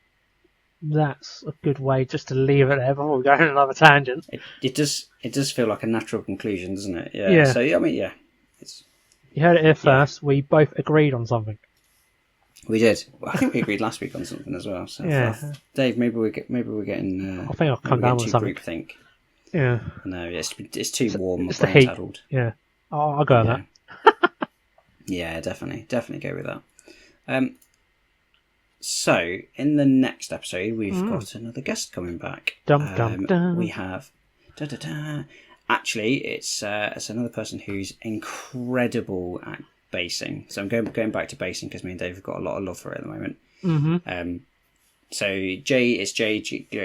that's a good way just to leave it there before we go on another tangent. It does feel like a natural conclusion, doesn't it? Yeah. So I mean, yeah, you heard it here first. We both agreed on something. We did. I think we agreed last week on something as well. So Dave, maybe we're getting. I think I'll come down with something. Groupthink. Yeah. No, it's too warm. It's the heat. Addled. Yeah. I'll go with that. Yeah, definitely go with that. So in the next episode, we've got another guest coming back. We have. Actually, it's another person who's incredible at basing. So I'm going back to basing because me and Dave have got a lot of love for it at the moment. Mm-hmm. So Jay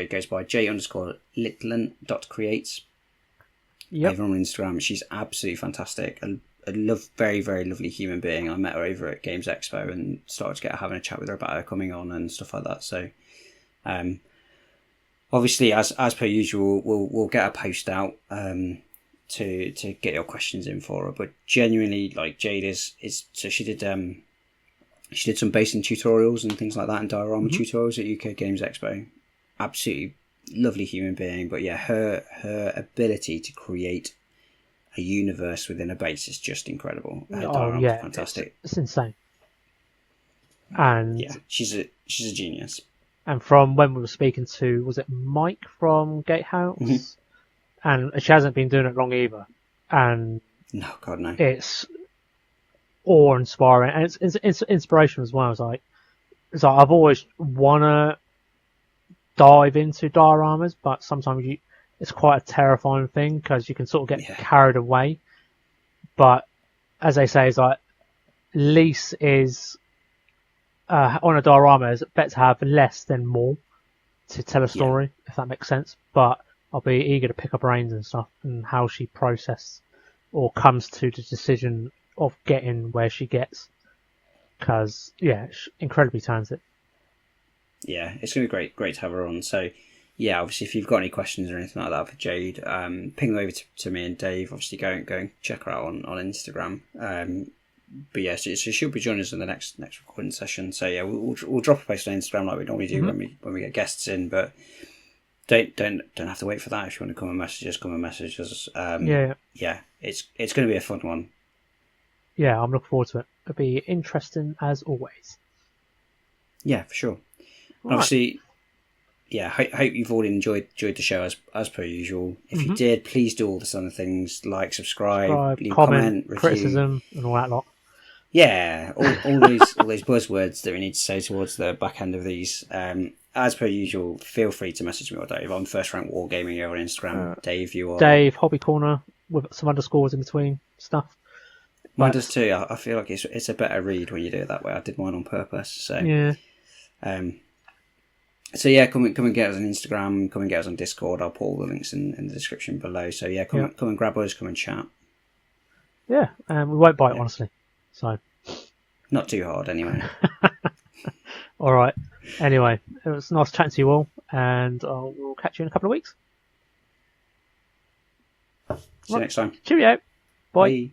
goes by J_Litland.creates. Yep. Over on Instagram, she's absolutely fantastic. A very, very lovely human being. I met her over at Games Expo and started having a chat with her about her coming on and stuff like that. So, obviously, as per usual, we'll get a post out to get your questions in for her. But genuinely, like, Jade is so she did some basing tutorials and things like that, and diorama tutorials at UK Games Expo. Absolutely lovely human being. But yeah, her ability to create a universe within a base is just incredible. Fantastic. It's insane. And yeah, she's a genius. And from when we were speaking to, was it Mike from Gatehouse? Mm-hmm. And she hasn't been doing it long either. And no, God no. It's awe-inspiring, and it's inspirational as well. It's like I've always wanna dive into dioramas, but sometimes it's quite a terrifying thing because you can sort of get carried away. But as they say, it's like least is on a diorama is better to have less than more to tell a story, if that makes sense. But I'll be eager to pick up brains and stuff and how she processes or comes to the decision of getting where she gets. Because she's incredibly talented. Yeah, it's going to be great to have her on. So, yeah, obviously, if you've got any questions or anything like that for Jade, ping them over to me and Dave. Obviously, go and check her out on Instagram. But yeah, so she'll be joining us in the next recording session. So yeah, we'll drop a post on Instagram like we normally do when we get guests in. But don't have to wait for that. If you want to come and message us. Yeah, it's going to be a fun one. Yeah, I'm looking forward to it. It'll be interesting as always. Yeah, for sure. Right. Obviously, yeah, hope you've all enjoyed the show as per usual. If you did, please do all the other things, like, subscribe, leave comment, review, criticism, and all that lot. Yeah, all those buzzwords that we need to say towards the back end of these. As per usual, feel free to message me or Dave. I'm First Rank Wargaming over on Instagram. Dave, you are Dave Hobby Corner with some underscores in between stuff. Mine does too. I feel like it's a better read when you do it that way. I did mine on purpose. So yeah. So yeah, come and get us on Instagram. Come and get us on Discord. I'll put all the links in the description below. So yeah, come and grab us. Come and chat. Yeah, we won't bite honestly. So not too hard anyway. All right. Anyway, it was nice chatting to you all, and we'll catch you in a couple of weeks. See you next time. Cheerio. Bye.